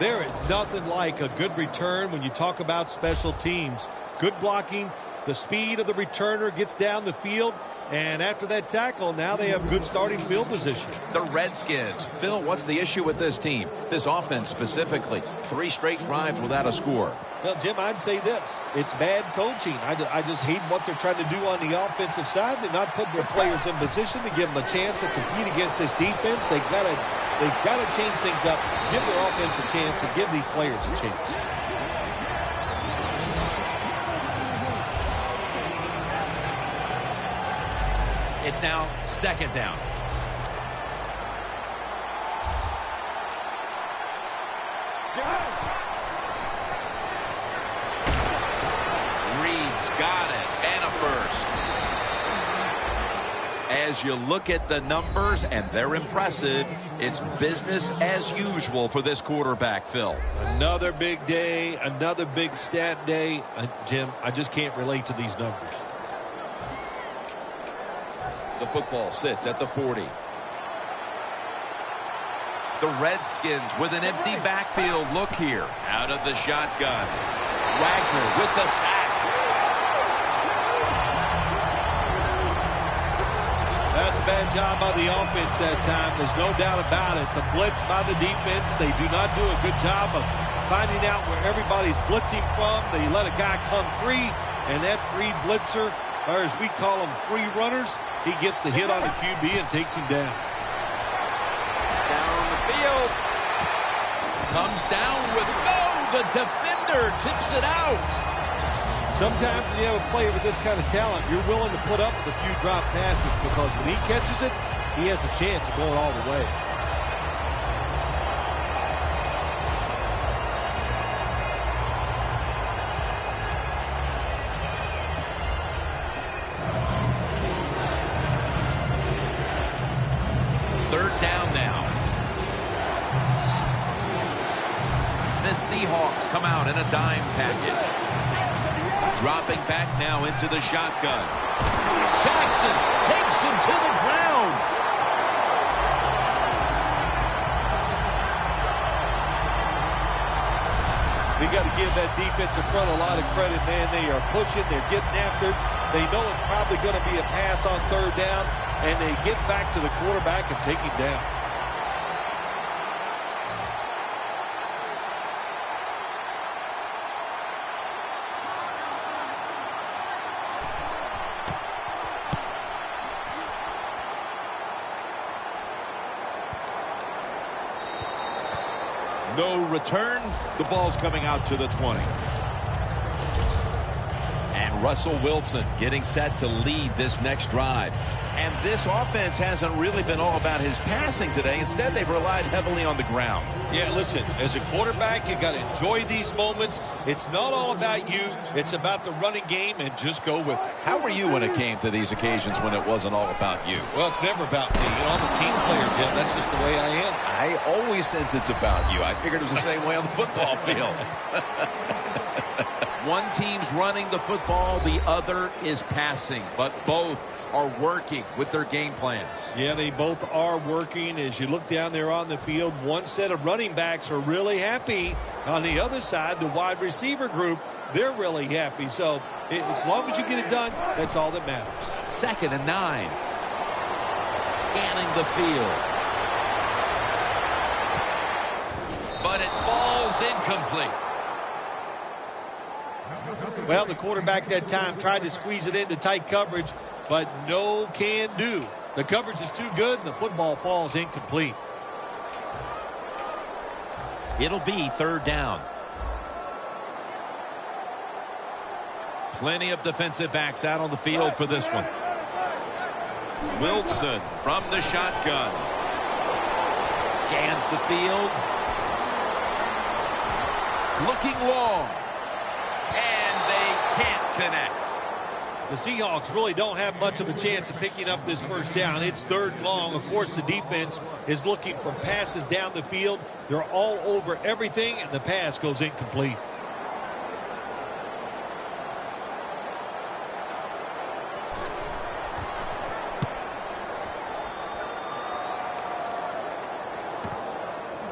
There is nothing like a good return when you talk about special teams. Good blocking, the speed of the returner gets down the field, and after that tackle, now they have good starting field position. The Redskins. Phil, what's the issue with this team? This offense specifically. 3 straight drives without a score. Well, Jim, I'd say this. It's bad coaching. I just hate what they're trying to do on the offensive side. They're not putting their players in position to give them a chance to compete against this defense. They've got to change things up, give their offense a chance, and give these players a chance. It's now 2nd down. got it, and a first. As you look at the numbers, and they're impressive, it's business as usual for this quarterback, Phil. Another big day, another big stat day. Jim, I just can't relate to these numbers. The football sits at the 40. The Redskins with an empty backfield look here. Out of the shotgun. Wagner with the sack. That's a bad job by the offense that time. There's no doubt about it. The blitz by the defense, they do not do a good job of finding out where everybody's blitzing from. They let a guy come free, and that free blitzer, or as we call them, free runners, he gets the hit on the QB and takes him down. Down on the field. Comes down with the defender tips it out. Sometimes when you have a player with this kind of talent, you're willing to put up with a few drop passes because when he catches it, he has a chance of going all the way. Third down now. The Seahawks come out in a dime package. Dropping back now into the shotgun. Jackson takes him to the ground. We got to give that defensive front a lot of credit, man. They are pushing. They're getting after it. They know it's probably going to be a pass on third down, and they get back to the quarterback and take him down. No return. The ball's coming out to the 20. And Russell Wilson getting set to lead this next drive. And this offense hasn't really been all about his passing today. Instead, they've relied heavily on the ground. Yeah, listen, as a quarterback, you got to enjoy these moments. It's not all about you. It's about the running game, and just go with it. How were you when it came to these occasions when it wasn't all about you? Well, it's never about me. You know, I'm a team player, Jim. That's just the way I am. I always sense it's about you. I figured it was the same way on the football field. One team's running the football, the other is passing, but both are working with their game plans. Yeah, they both are working. As you look down there on the field, one set of running backs are really happy. On the other side, the wide receiver group, they're really happy. So as long as you get it done, that's all that matters. 2nd and 9. Scanning the field. But it falls incomplete. Well, the quarterback that time tried to squeeze it into tight coverage, but no can do. The coverage is too good, and the football falls incomplete. It'll be 3rd down. Plenty of defensive backs out on the field for this one. Wilson from the shotgun. Scans the field. Looking long. And they can't connect. The Seahawks really don't have much of a chance of picking up this first down. It's 3rd and long. Of course, the defense is looking for passes down the field. They're all over everything, and the pass goes incomplete.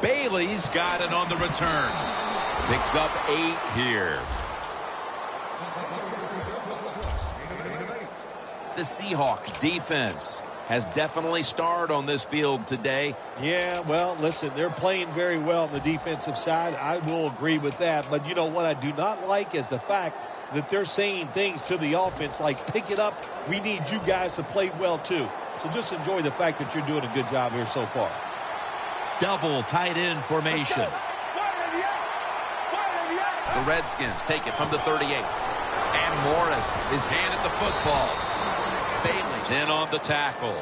Bailey's got it on the return. Picks up 8 here. The Seahawks defense has definitely starred on this field today. Yeah, well, listen, they're playing very well on the defensive side. I will agree with that. But you know what I do not like is the fact that they're saying things to the offense like, pick it up. We need you guys to play well, too. So just enjoy the fact that you're doing a good job here so far. Double tight end formation. The Redskins take it from the 38. And Morris is handed the football. Bailey's in on the tackle.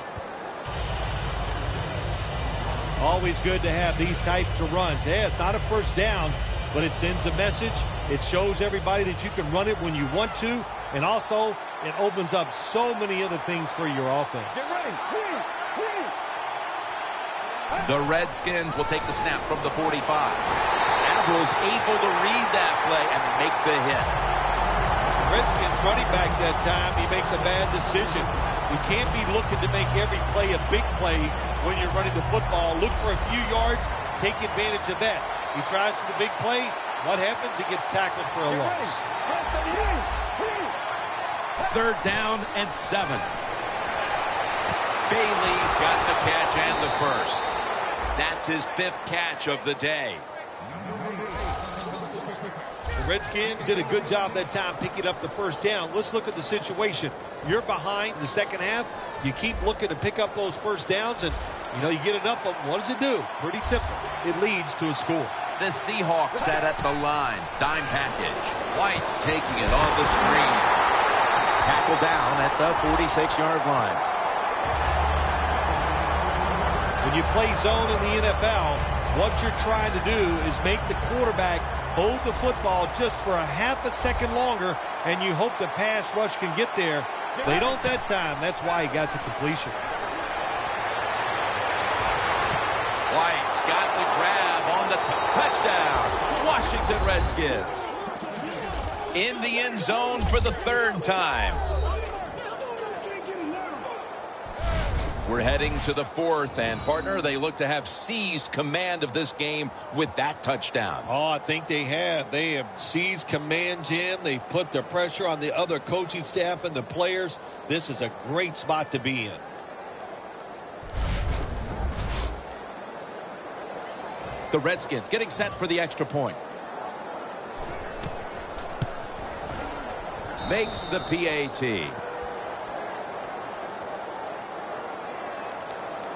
Always good to have these types of runs. Yeah, it's not a first down, but it sends a message. It shows everybody that you can run it when you want to, and also it opens up so many other things for your offense. Get ready. The Redskins will take the snap from the 45. Avril's able to read that play and make the hit. Redskins running back that time, he makes a bad decision. You can't be looking to make every play a big play when you're running the football. Look for a few yards, take advantage of that. He tries for the big play. What happens? He gets tackled for a loss. 3rd down and 7. Bailey's got the catch and the first. That's his 5th catch of the day. The Redskins did a good job that time picking up the first down. Let's look at the situation. You're behind the second half. You keep looking to pick up those first downs, and you get enough of them. What does it do? Pretty simple. It leads to a score. The Seahawks set at the line. Dime package. White taking it on the screen. Tackle down at the 46-yard line. When you play zone in the NFL, what you're trying to do is make the quarterback hold the football just for a half a second longer, and you hope the pass rush can get there. They don't that time. That's why he got the completion. White's got the grab on the touchdown. Washington Redskins in the end zone for the 3rd time. We're heading to the 4th, and partner, they look to have seized command of this game with that touchdown. Oh, I think they have. They have seized command, Jim. They've put the pressure on the other coaching staff and the players. This is a great spot to be in. The Redskins getting set for the extra point. Makes the PAT.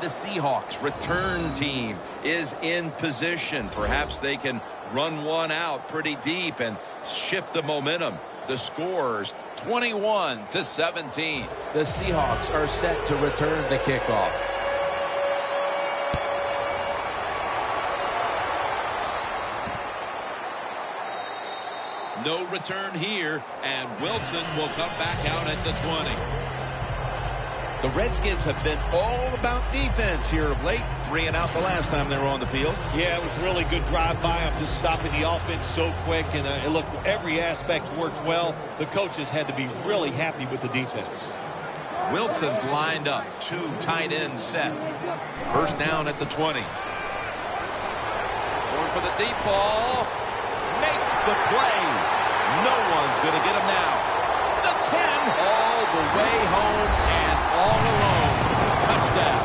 The Seahawks return team is in position. Perhaps they can run one out pretty deep and shift the momentum. The scores 21-17. The Seahawks are set to return the kickoff. No return here, and Wilson will come back out at the 20. The Redskins have been all about defense here of late. 3 and out the last time they were on the field. Yeah, it was a really good drive by him, just stopping the offense so quick, and it looked every aspect worked well. The coaches had to be really happy with the defense. Wilson's lined up, 2 tight ends set. 1st down at the 20. Going for the deep ball. Makes the play. No one's going to get him now. The 10 all the way home and all alone. Touchdown.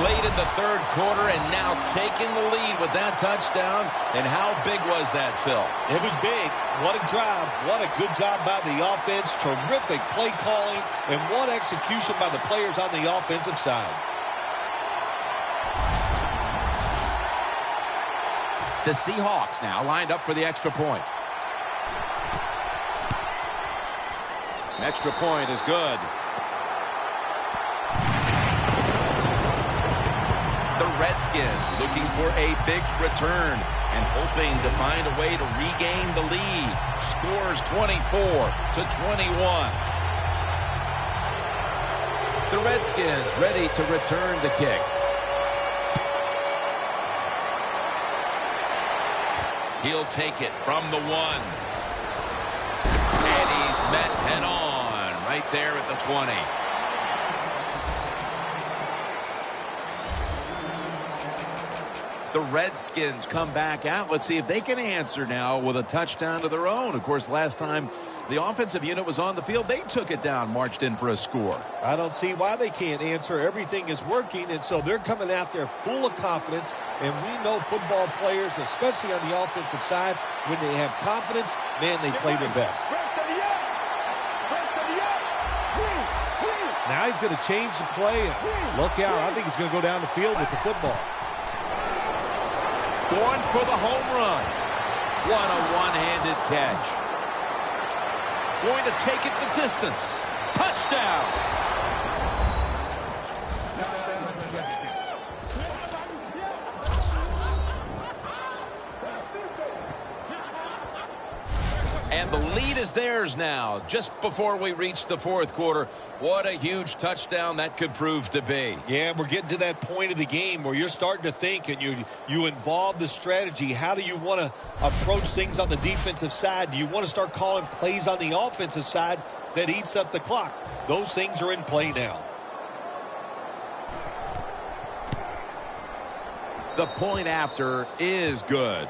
Late in the 3rd quarter and now taking the lead with that touchdown. And how big was that, Phil? It was big. What a drive. What a good job by the offense. Terrific play calling. And what execution by the players on the offensive side. The Seahawks now lined up for the extra point. Extra point is good. The Redskins looking for a big return and hoping to find a way to regain the lead. Scores 24-21. The Redskins ready to return the kick. He'll take it from the 1. And he's met head on right there at the 20. The Redskins come back out. Let's see if they can answer now with a touchdown of their own. Of course, last time the offensive unit was on the field, they took it down, marched in for a score. I don't see why they can't answer. Everything is working, and so they're coming out there full of confidence. And we know football players, especially on the offensive side, when they have confidence, man, they play their best. Now he's going to change the play. And look out. I think he's going to go down the field with the football. Going for the home run. What a one-handed catch. Going to take it the distance. Touchdown. And the lead is theirs now, just before we reach the fourth quarter. What a huge touchdown that could prove to be. Yeah, we're getting to that point of the game where you're starting to think and you involve the strategy. How do you want to approach things on the defensive side? Do you want to start calling plays on the offensive side that eats up the clock? Those things are in play now. The point after is good.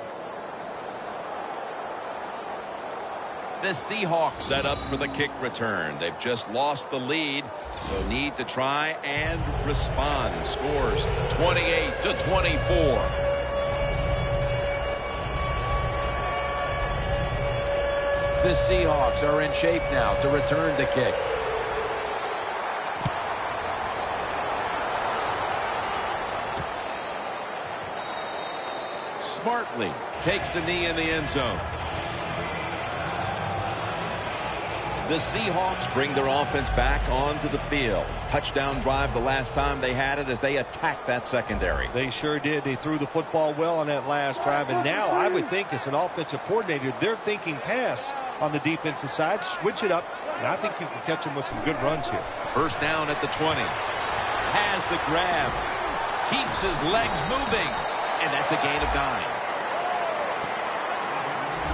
The Seahawks set up for the kick return. They've just lost the lead, so need to try and respond. Scores 28-24. The Seahawks are in shape now to return the kick. Smartly takes the knee in the end zone. The Seahawks bring their offense back onto the field. Touchdown drive the last time they had it as they attacked that secondary. They sure did. They threw the football well on that last drive. And now I would think as an offensive coordinator, they're thinking pass on the defensive side. Switch it up. And I think you can catch them with some good runs here. First down at the 20. Has the grab. Keeps his legs moving. And that's a gain of 9.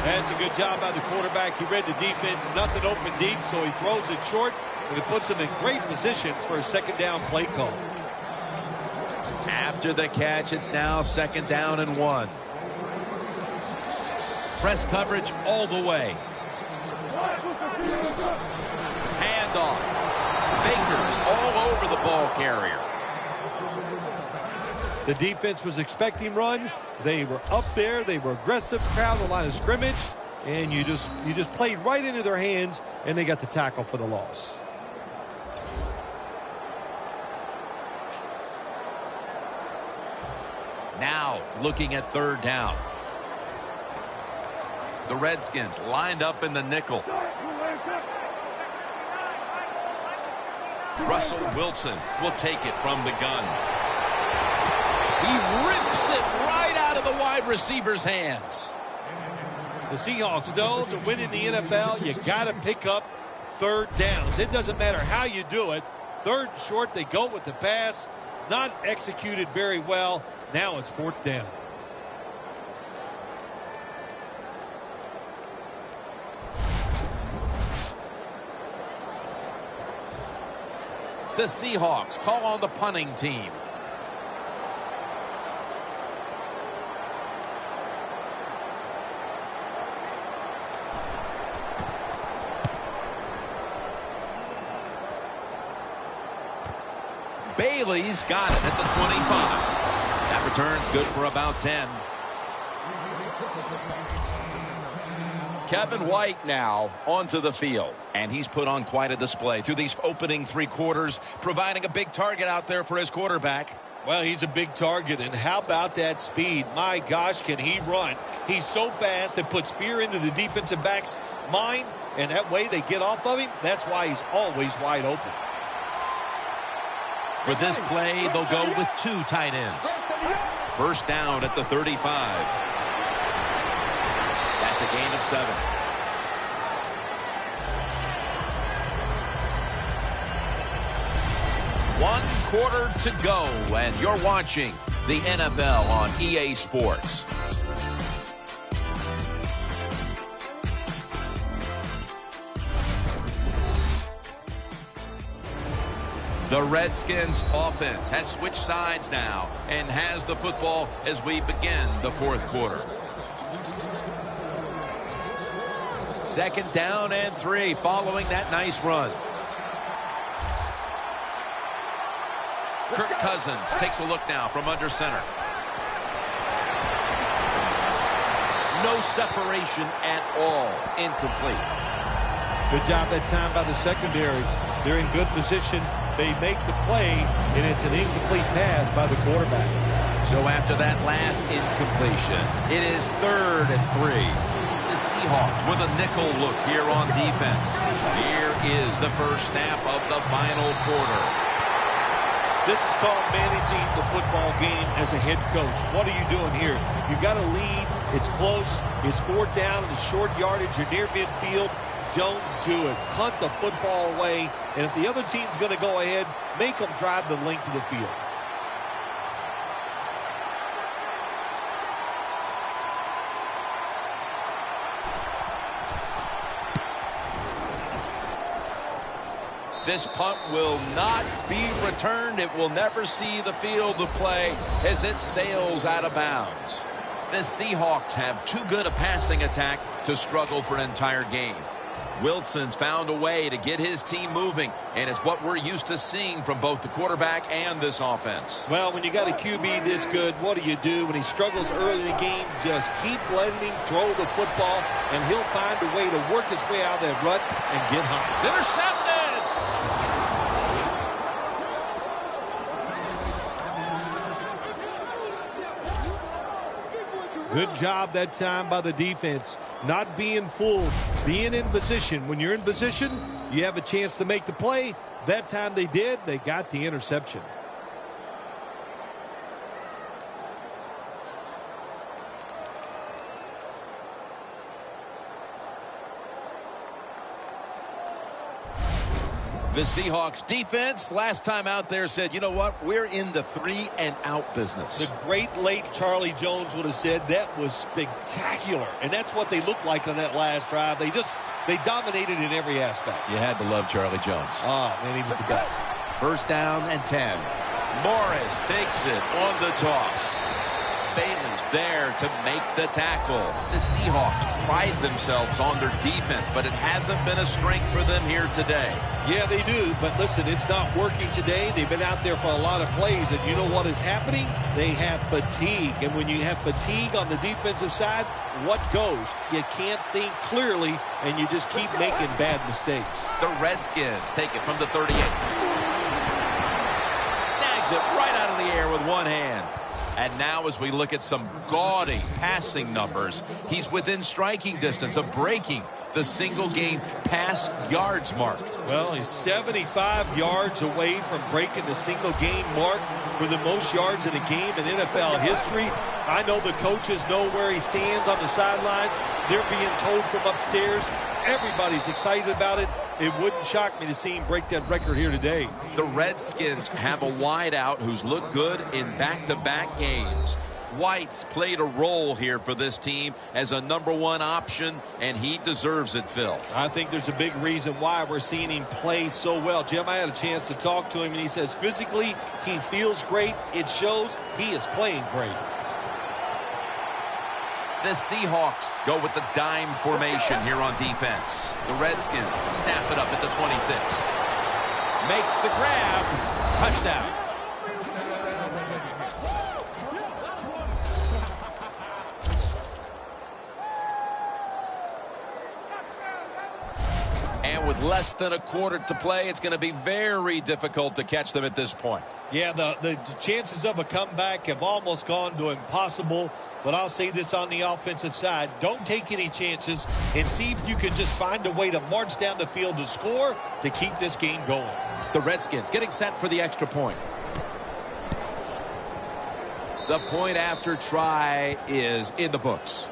That's a good job by the quarterback. He read the defense, nothing open deep, so he throws it short, and it puts him in great position for a second down play call. After the catch, it's now second down and 1. Press coverage all the way. Handoff. Baker's all over the ball carrier. The defense was expecting run. They were up there. They were aggressive, crowd the line of scrimmage, and you just played right into their hands, and they got the tackle for the loss. Now looking at third down. The Redskins lined up in the nickel. Russell Wilson will take it from the gun. He rips it right out of the wide receiver's hands. The Seahawks know to win in the NFL, you got to pick up third downs. It doesn't matter how you do it. Third and short, they go with the pass. Not executed very well. Now it's fourth down. The Seahawks call on the punting team. Bailey's got it at the 25. That return's good for about 10. Kevin White now onto the field. And he's put on quite a display through these opening 3 quarters, providing a big target out there for his quarterback. Well, he's a big target, and how about that speed? My gosh, can he run? He's so fast, it puts fear into the defensive back's mind, and that way they get off of him. That's why he's always wide open. For this play, they'll go with 2 tight ends. First down at the 35. That's a gain of 7. One quarter to go, and you're watching the NFL on EA Sports. The Redskins offense has switched sides now and has the football as we begin the fourth quarter. Second down and 3 following that nice run. Kirk Cousins takes a look now from under center. No separation at all. Incomplete. Good job that time by the secondary. They're in good position. They make the play, and it's an incomplete pass by the quarterback. So after that last incompletion, it is 3rd and 3. The Seahawks with a nickel look here on defense. Here is the first snap of the final quarter. This is called managing the football game as a head coach. What are you doing here? You got to lead. It's close. It's fourth down in the short yardage. You're near midfield. Don't do it. Punt the football away. And if the other team's going to go ahead, make them drive the length of the field. This punt will not be returned. It will never see the field of play as it sails out of bounds. The Seahawks have too good a passing attack to struggle for an entire game. Wilson's found a way to get his team moving, and it's what we're used to seeing from both the quarterback and this offense. Well, when you got a QB this good, what do? When he struggles early in the game, just keep letting him throw the football, and he'll find a way to work his way out of that rut and get hot. It's intercepted! Good job that time by the defense. Not being fooled, being in position. When you're in position, you have a chance to make the play. That time they did. They got the interception. The Seahawks defense last time out there said, you know what, we're in the 3-and-out business. The great late Charlie Jones would have said that was spectacular. And that's what they looked like on that last drive. They dominated in every aspect. You had to love Charlie Jones. Oh, man, he was the best. First down and 10. Morris takes it on the toss. Bailey's there to make the tackle. The Seahawks pride themselves on their defense, but it hasn't been a strength for them here today. Yeah, they do, but listen, it's not working today. They've been out there for a lot of plays, and you know what is happening? They have fatigue, and when you have fatigue on the defensive side, what goes? You can't think clearly, and you just keep making bad mistakes. The Redskins take it from the 38. Snags it right out of the air with one hand. And now as we look at some gaudy passing numbers, he's within striking distance of breaking the single-game pass yards mark. Well, he's 75 yards away from breaking the single-game mark for the most yards in a game in NFL history. I know the coaches know where he stands on the sidelines. They're being told from upstairs. Everybody's excited about it. It wouldn't shock me to see him break that record here today. The Redskins have a wideout who's looked good in back-to-back games. White's played a role here for this team as a #1 option, and he deserves it, Phil. I think there's a big reason why we're seeing him play so well. Jim, I had a chance to talk to him, and he says physically he feels great. It shows he is playing great. The Seahawks go with the dime formation here on defense. The Redskins snap it up at the 26. Makes the grab. Touchdown. And with less than a quarter to play, it's going to be very difficult to catch them at this point. Yeah, the chances of a comeback have almost gone to impossible. But I'll say this on the offensive side. Don't take any chances and see if you can just find a way to march down the field to score to keep this game going. The Redskins getting set for the extra point. The point after try is in the books.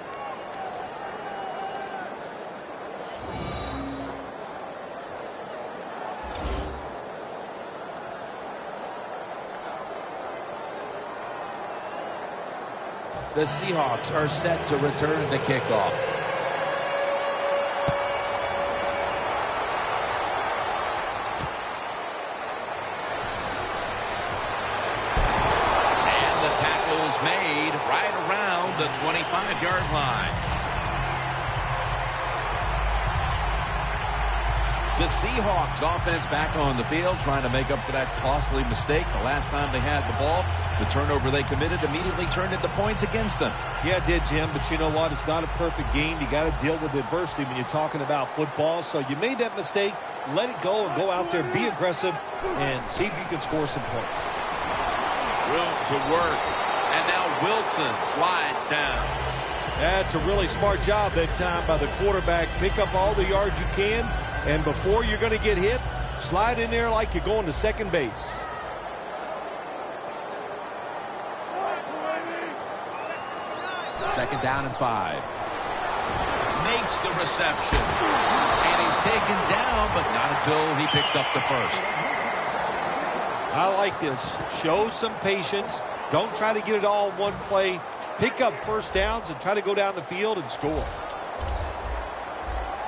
The Seahawks are set to return the kickoff. And the tackle is made right around the 25-yard line. The Seahawks offense back on the field trying to make up for that costly mistake the last time they had the ball. The turnover they committed immediately turned into points against them. Yeah, it did, Jim, but you know what? It's not a perfect game. You got to deal with adversity when you're talking about football. So you made that mistake. Let it go and go out there, be aggressive, and see if you can score some points. Room to work. And now Wilson slides down. That's a really smart job that time by the quarterback. Pick up all the yards you can, and before you're going to get hit, slide in there like you're going to second base. Second down and 5. Makes the reception. And he's taken down, but not until he picks up the first. I like this. Show some patience. Don't try to get it all in one play. Pick up first downs and try to go down the field and score.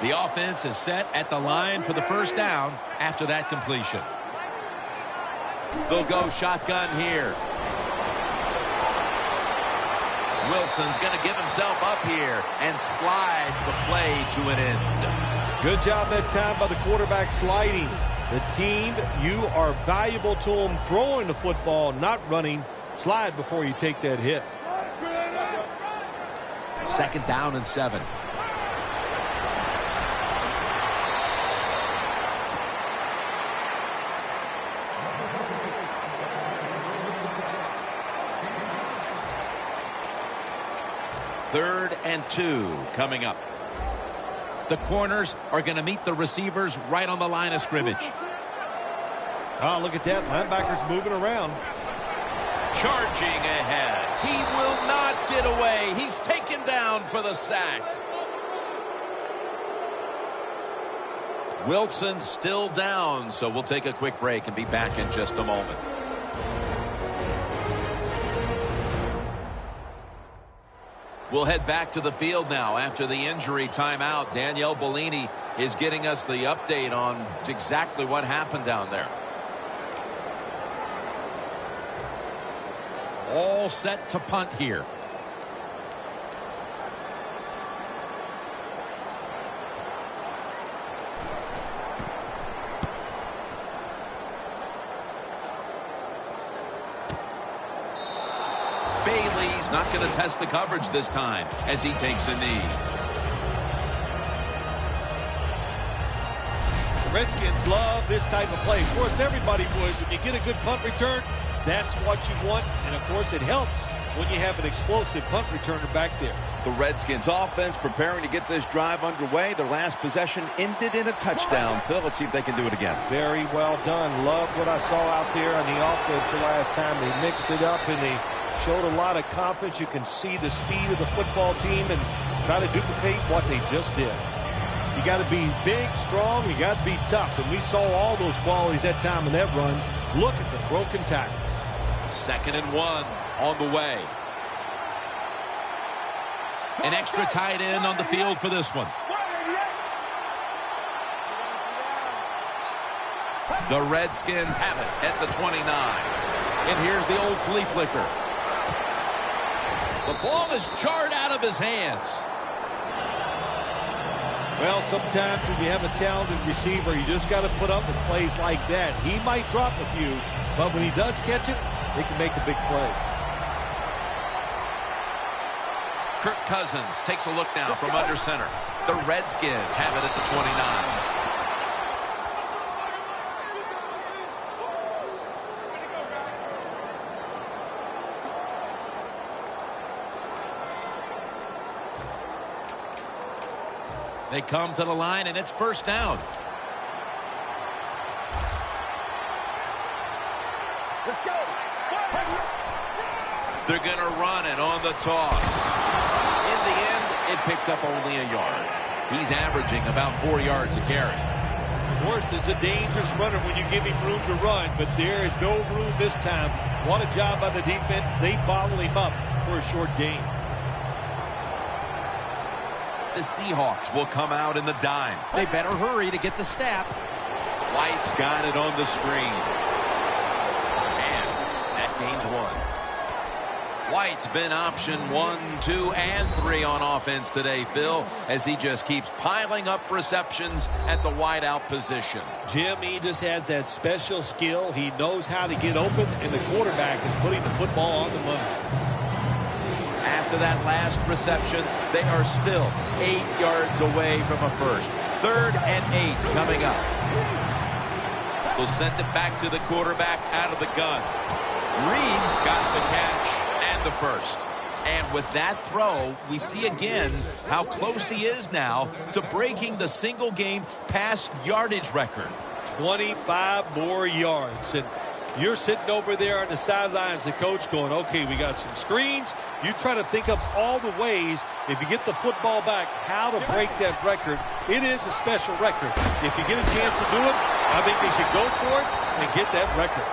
The offense is set at the line for the first down after that completion. They'll go shotgun here. Wilson's going to give himself up here and slide the play to an end. Good job that time by the quarterback sliding. The team, you are valuable to them throwing the football, not running. Slide before you take that hit. Second down and 7. Third and 2 coming up. The corners are going to meet the receivers right on the line of scrimmage. Oh, look at that. Linebacker's moving around. Charging ahead. He will not get away. He's taken down for the sack. Wilson still down, so we'll take a quick break and be back in just a moment. We'll head back to the field now after the injury timeout. Danielle Bellini is getting us the update on exactly what happened down there. All set to punt here. Bailey's not going to test the coverage this time as he takes a knee. The Redskins love this type of play. Of course, everybody would. When you get a good punt return, that's what you want. And, of course, it helps when you have an explosive punt returner back there. The Redskins offense preparing to get this drive underway. Their last possession ended in a touchdown. Phil, let's see if they can do it again. Very well done. Love what I saw out there on the offense the last time. They mixed it up and they showed a lot of confidence. You can see the speed of the football team and try to duplicate what they just did. You got to be big, strong. You got to be tough. And we saw all those qualities that time in that run. Look at the broken tackles. 2nd and 1 on the way. An extra tight end on the field for this one. The Redskins have it at the 29. And here's the old flea flicker. The ball is jarred out of his hands. Well, sometimes when you have a talented receiver, you just got to put up with plays like that. He might drop a few, but when he does catch it, they can make a big play. Kirk Cousins takes a look now from under center. The Redskins have it at the 29. They come to the line, and it's first down. Let's go. They're going to run it on the toss. In the end, it picks up only a yard. He's averaging about 4 yards a carry. Of course, it's a dangerous runner when you give him room to run, but there is no room this time. What a job by the defense. They bottle him up for a short gain. The Seahawks will come out in the dime. They better hurry to get the snap. White's got it on the screen. And that gains 1. White's been option 1, 2, and 3 on offense today, Phil, as he just keeps piling up receptions at the wideout position. Jim, he just has that special skill. He knows how to get open, and the quarterback is putting the football on the money. After that last reception, they are still 8 yards away from a first. 3rd and 8 coming up. They'll send it back to the quarterback out of the gun. Reed's got the catch and the first. And with that throw, we see again how close he is now to breaking the single game pass yardage record. 25 more yards. And You're sitting over there on the sidelines, the coach going, okay, we got some screens. You try to think of all the ways, if you get the football back, how to break that record. It is a special record. If you get a chance to do it, I think they should go for it and get that record.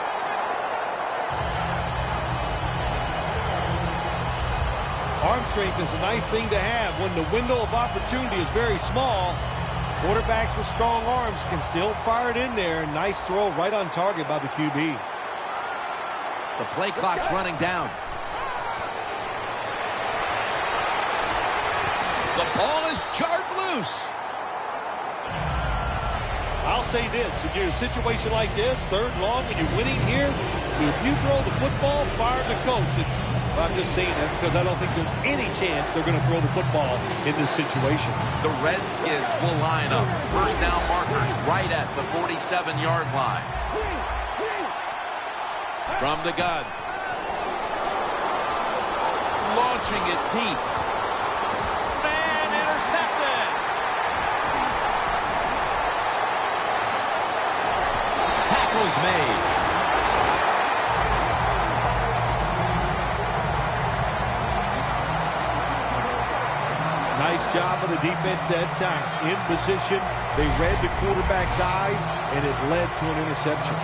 Arm strength is a nice thing to have when the window of opportunity is very small. Quarterbacks with strong arms can still fire it in there. Nice throw right on target by the QB. The play clock's running down. The ball is jarred loose. I'll say this. If you're in a situation like this, 3rd and long, and you're winning here, if you throw the football, fire the coach. I'm just saying that because I don't think there's any chance they're going to throw the football in this situation. The Redskins will line up. First down markers right at the 47-yard line. From the gun. Launching it deep. And intercepted. Tackles made. Nice job of the defense that time. In position, they read the quarterback's eyes, and it led to an interception.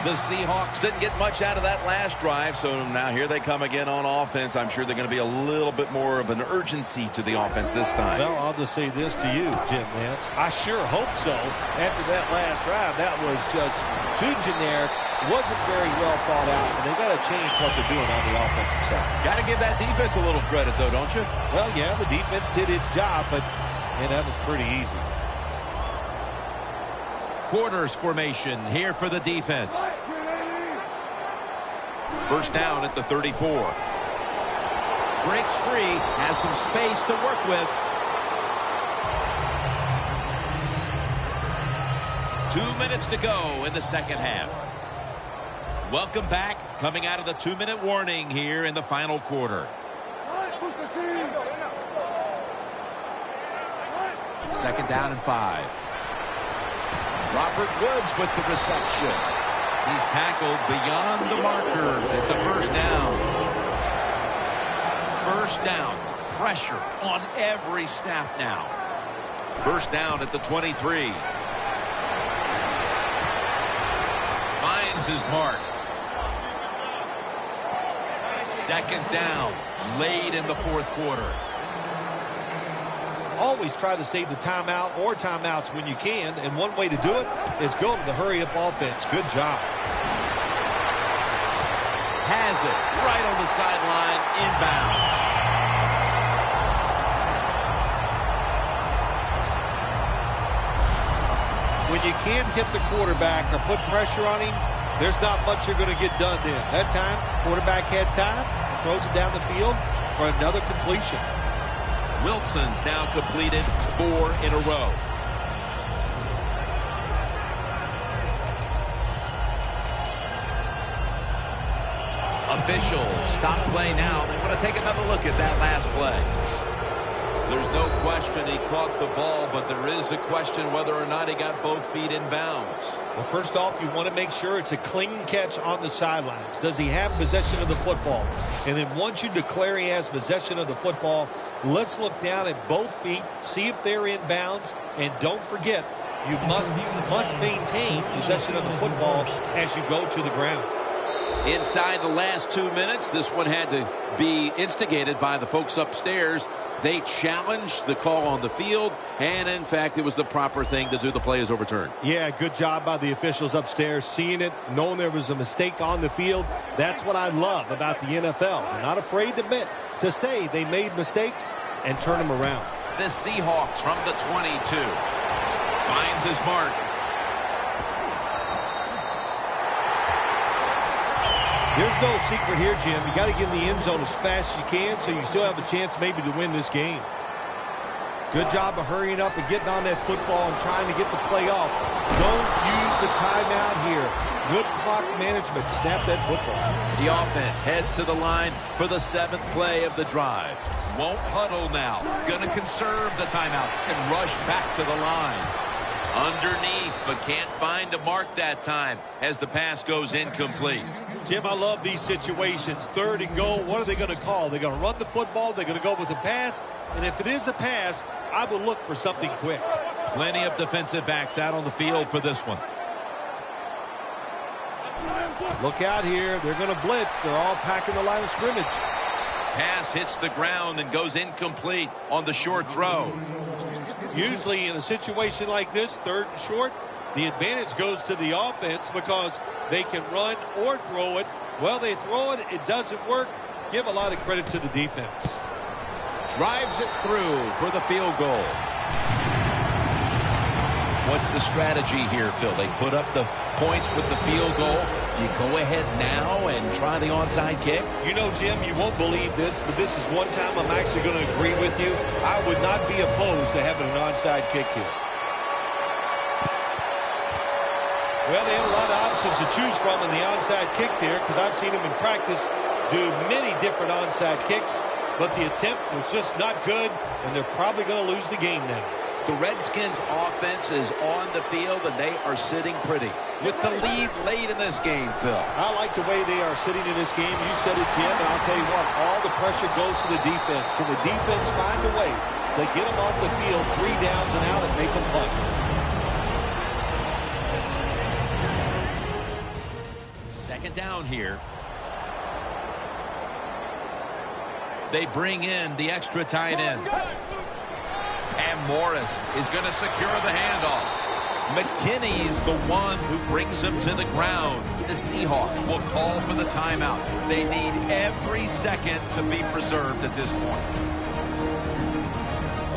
The Seahawks didn't get much out of that last drive, so now here they come again on offense. I'm sure they're going to be a little bit more of an urgency to the offense this time. Well, I'll just say this to you, Jim Nance. I sure hope so. After that last drive, that was just too generic, wasn't very well thought out, and they got to change what they're doing on the offensive side. Got to give that defense a little credit, though, don't you? Well, yeah, the defense did its job, but man, that was pretty easy. Quarters formation here for the defense. First down at the 34. Breaks free, has some space to work with. 2 minutes to go in the second half. Welcome back, coming out of the 2-minute warning here in the final quarter. Second down and 5. Robert Woods with the reception. He's tackled beyond the markers. It's a first down. First down. Pressure on every snap now. First down at the 23. Finds his mark. Second down. Late in the fourth quarter. Always try to save the timeout or timeouts when you can, and one way to do it is go to the hurry-up offense. Good job. Has it right on the sideline, inbounds. When you can't hit the quarterback or put pressure on him, there's not much you're going to get done then. That time, quarterback had time, throws it down the field for another completion. Wilson's now completed 4 in a row. Officials stop play now. They want to take another look at that last play. There's no question he caught the ball, but there is a question whether or not he got both feet in bounds. Well, first off, you want to make sure it's a clean catch on the sidelines. Does he have possession of the football? And then once you declare he has possession of the football, let's look down at both feet, see if they're in bounds, and don't forget, you must maintain possession of the football as you go to the ground. Inside the last 2 minutes, this one had to be instigated by the folks upstairs. They challenged the call on the field, and in fact, it was the proper thing to do. The play is overturned. Yeah, good job by the officials upstairs, seeing it, knowing there was a mistake on the field. That's what I love about the NFL. They're not afraid to admit, to say they made mistakes and turn them around. The Seahawks from the 22. Finds his mark. There's no secret here, Jim. You got to get in the end zone as fast as you can so you still have a chance maybe to win this game. Good job of hurrying up and getting on that football and trying to get the play off. Don't use the timeout here. Good clock management. Snap that football. The offense heads to the line for the 7th play of the drive. won't huddle now. Gonna conserve the timeout and rush back to the line. Underneath, but can't find a mark that time as the pass goes incomplete. Jim, I love these situations. 3rd and goal, what are they going to call? They're going to run the football, they're going to go with a pass, and if it is a pass, I will look for something quick. Plenty of defensive backs out on the field for this one. Look out here. They're going to blitz. They're all packing the line of scrimmage. Pass hits the ground and goes incomplete on the short throw. Usually in a situation like this, 3rd and short, the advantage goes to the offense because they can run or throw it. Well, they throw it. It doesn't work. Give a lot of credit to the defense. Drives it through for the field goal. What's the strategy here, Phil? They put up the points with the field goal. Do you go ahead now and try the onside kick? You know, Jim, you won't believe this, but this is one time I'm actually going to agree with you. I would not be opposed to having an onside kick here. Well, they have a lot of options to choose from in the onside kick there because I've seen them in practice do many different onside kicks, but the attempt was just not good, and they're probably going to lose the game now. The Redskins offense is on the field, and they are sitting pretty with the lead late in this game, Phil. I like the way they are sitting in this game. You said it, Jim, and I'll tell you what, all the pressure goes to the defense. Can the defense find a way? They get them off the field 3 downs and out and make them punt. Second down here. They bring in the extra tight end. And Morris is going to secure the handoff. McKinney's the one who brings him to the ground. The Seahawks will call for the timeout. They need every second to be preserved at this point.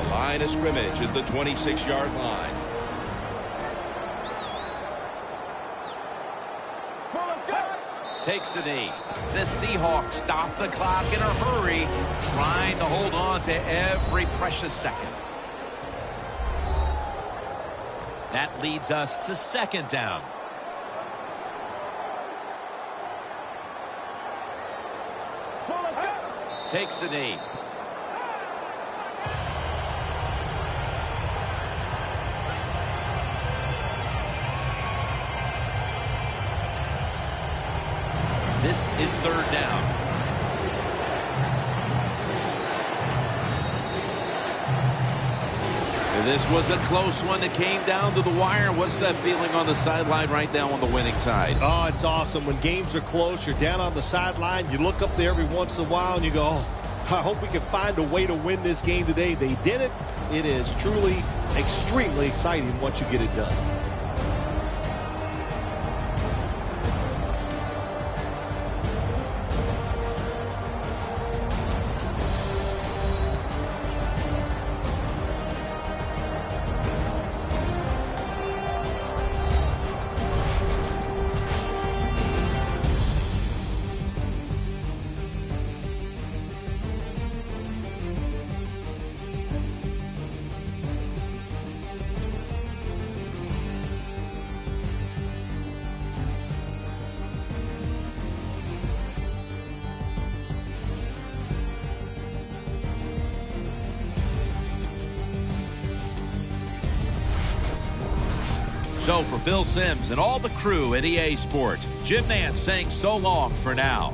The line of scrimmage is the 26-yard line. Takes the knee. The Seahawks stop the clock in a hurry, trying to hold on to every precious second. That leads us to second down. Takes the knee. This is 3rd down. This was a close one that came down to the wire. What's that feeling on the sideline right now on the winning side? Oh, it's awesome. When games are close, you're down on the sideline. You look up there every once in a while and you go, oh, I hope we can find a way to win this game today. They did it. It is truly extremely exciting once you get it done. So for Phil Simms and all the crew at EA Sports, Jim Nance saying so long for now.